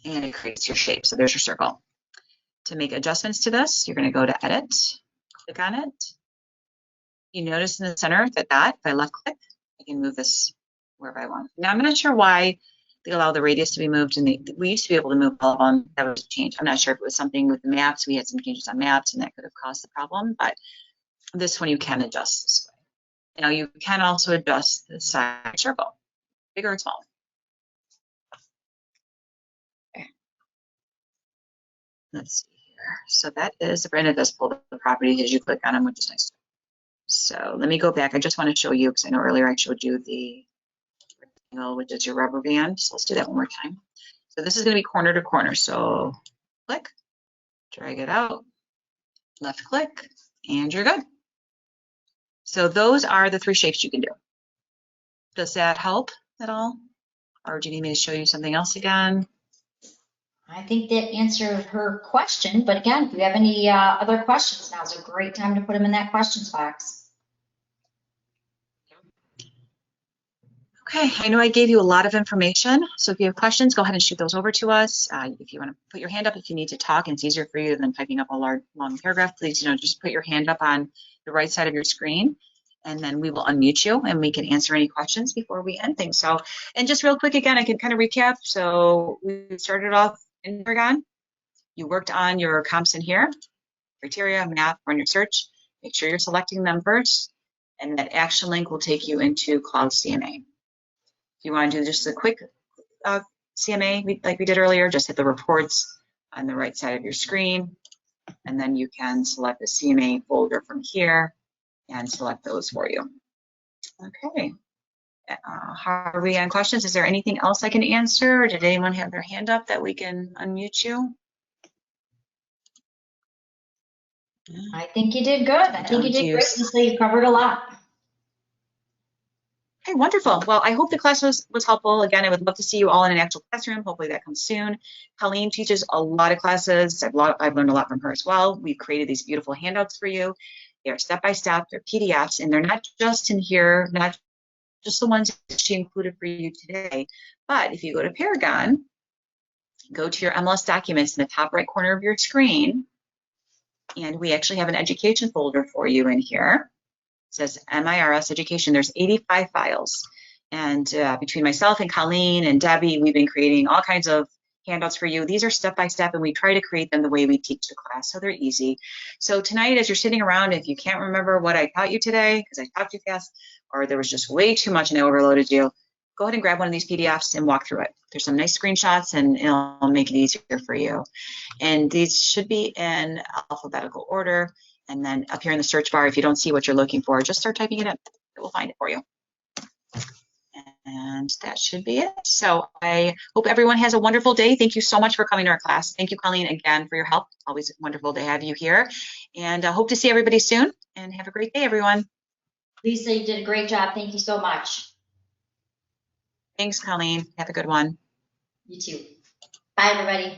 Speaker 1: and it creates your shape. So there's your circle. To make adjustments to this, you're going to go to Edit, click on it. You notice in the center that dot, if I left click, I can move this wherever I want. Now I'm not sure why they allow the radius to be moved, and we used to be able to move all of them. That was changed. I'm not sure if it was something with the maps. We had some changes on maps, and that could have caused the problem. But this one you can adjust this way. Now you can also adjust the size of the circle, bigger or smaller. Okay. Let's see here. So that is the brand. It does pull the properties as you click on them, which is nice. So let me go back. I just want to show you, because I know earlier I showed you the rectangle, which is your rubber band. So let's do that one more time. So this is going to be corner to corner. So click, drag it out, left click, and you're good. So those are the 3 shapes you can do. Does that help at all? Or do you need me to show you something else again?
Speaker 2: I think that answered her question, but again, if you have any other questions, now's a great time to put them in that questions box.
Speaker 1: Okay, I know I gave you a lot of information, so if you have questions, go ahead and shoot those over to us. If you want to put your hand up if you need to talk and it's easier for you than typing up a long paragraph, please, just put your hand up on the right side of your screen, and then we will unmute you and we can answer any questions before we end things. So, and just real quick again, I can kind of recap. So we started off in Paragon. You worked on your comps in here, criteria, map, run your search. Make sure you're selecting them first, and that action link will take you into Cloud CMA. If you want to do just a quick CMA like we did earlier, just hit the reports on the right side of your screen, and then you can select the CMA folder from here and select those for you. Okay. How are we on questions? Is there anything else I can answer, or did anyone have their hand up that we can unmute you?
Speaker 2: I think you did good. I think you did great, Lisa. You covered a lot.
Speaker 1: Okay, wonderful. Well, I hope the class was helpful. Again, I would love to see you all in an actual classroom. Hopefully that comes soon. Colleen teaches a lot of classes. I've learned a lot from her as well. We've created these beautiful handouts for you. They are step-by-step, they're PDFs, and they're not just in here, not just the ones that she included for you today. But if you go to Paragon, go to your MLS documents in the top right corner of your screen, and we actually have an education folder for you in here. It says MIRS Education. There's 85 files. And between myself and Colleen and Debbie, we've been creating all kinds of handouts for you. These are step-by-step, and we try to create them the way we teach the class, so they're easy. So tonight, as you're sitting around, if you can't remember what I taught you today, because I talked too fast, or there was just way too much and I overloaded you, go ahead and grab one of these PDFs and walk through it. There's some nice screenshots, and it'll make it easier for you. And these should be in alphabetical order. And then up here in the search bar, if you don't see what you're looking for, just start typing it in. It will find it for you. And that should be it. So I hope everyone has a wonderful day. Thank you so much for coming to our class. Thank you, Colleen, again, for your help. Always wonderful to have you here. And I hope to see everybody soon. And have a great day, everyone.
Speaker 2: Lisa, you did a great job. Thank you so much.
Speaker 1: Thanks, Colleen. Have a good one.
Speaker 2: You too. Bye, everybody.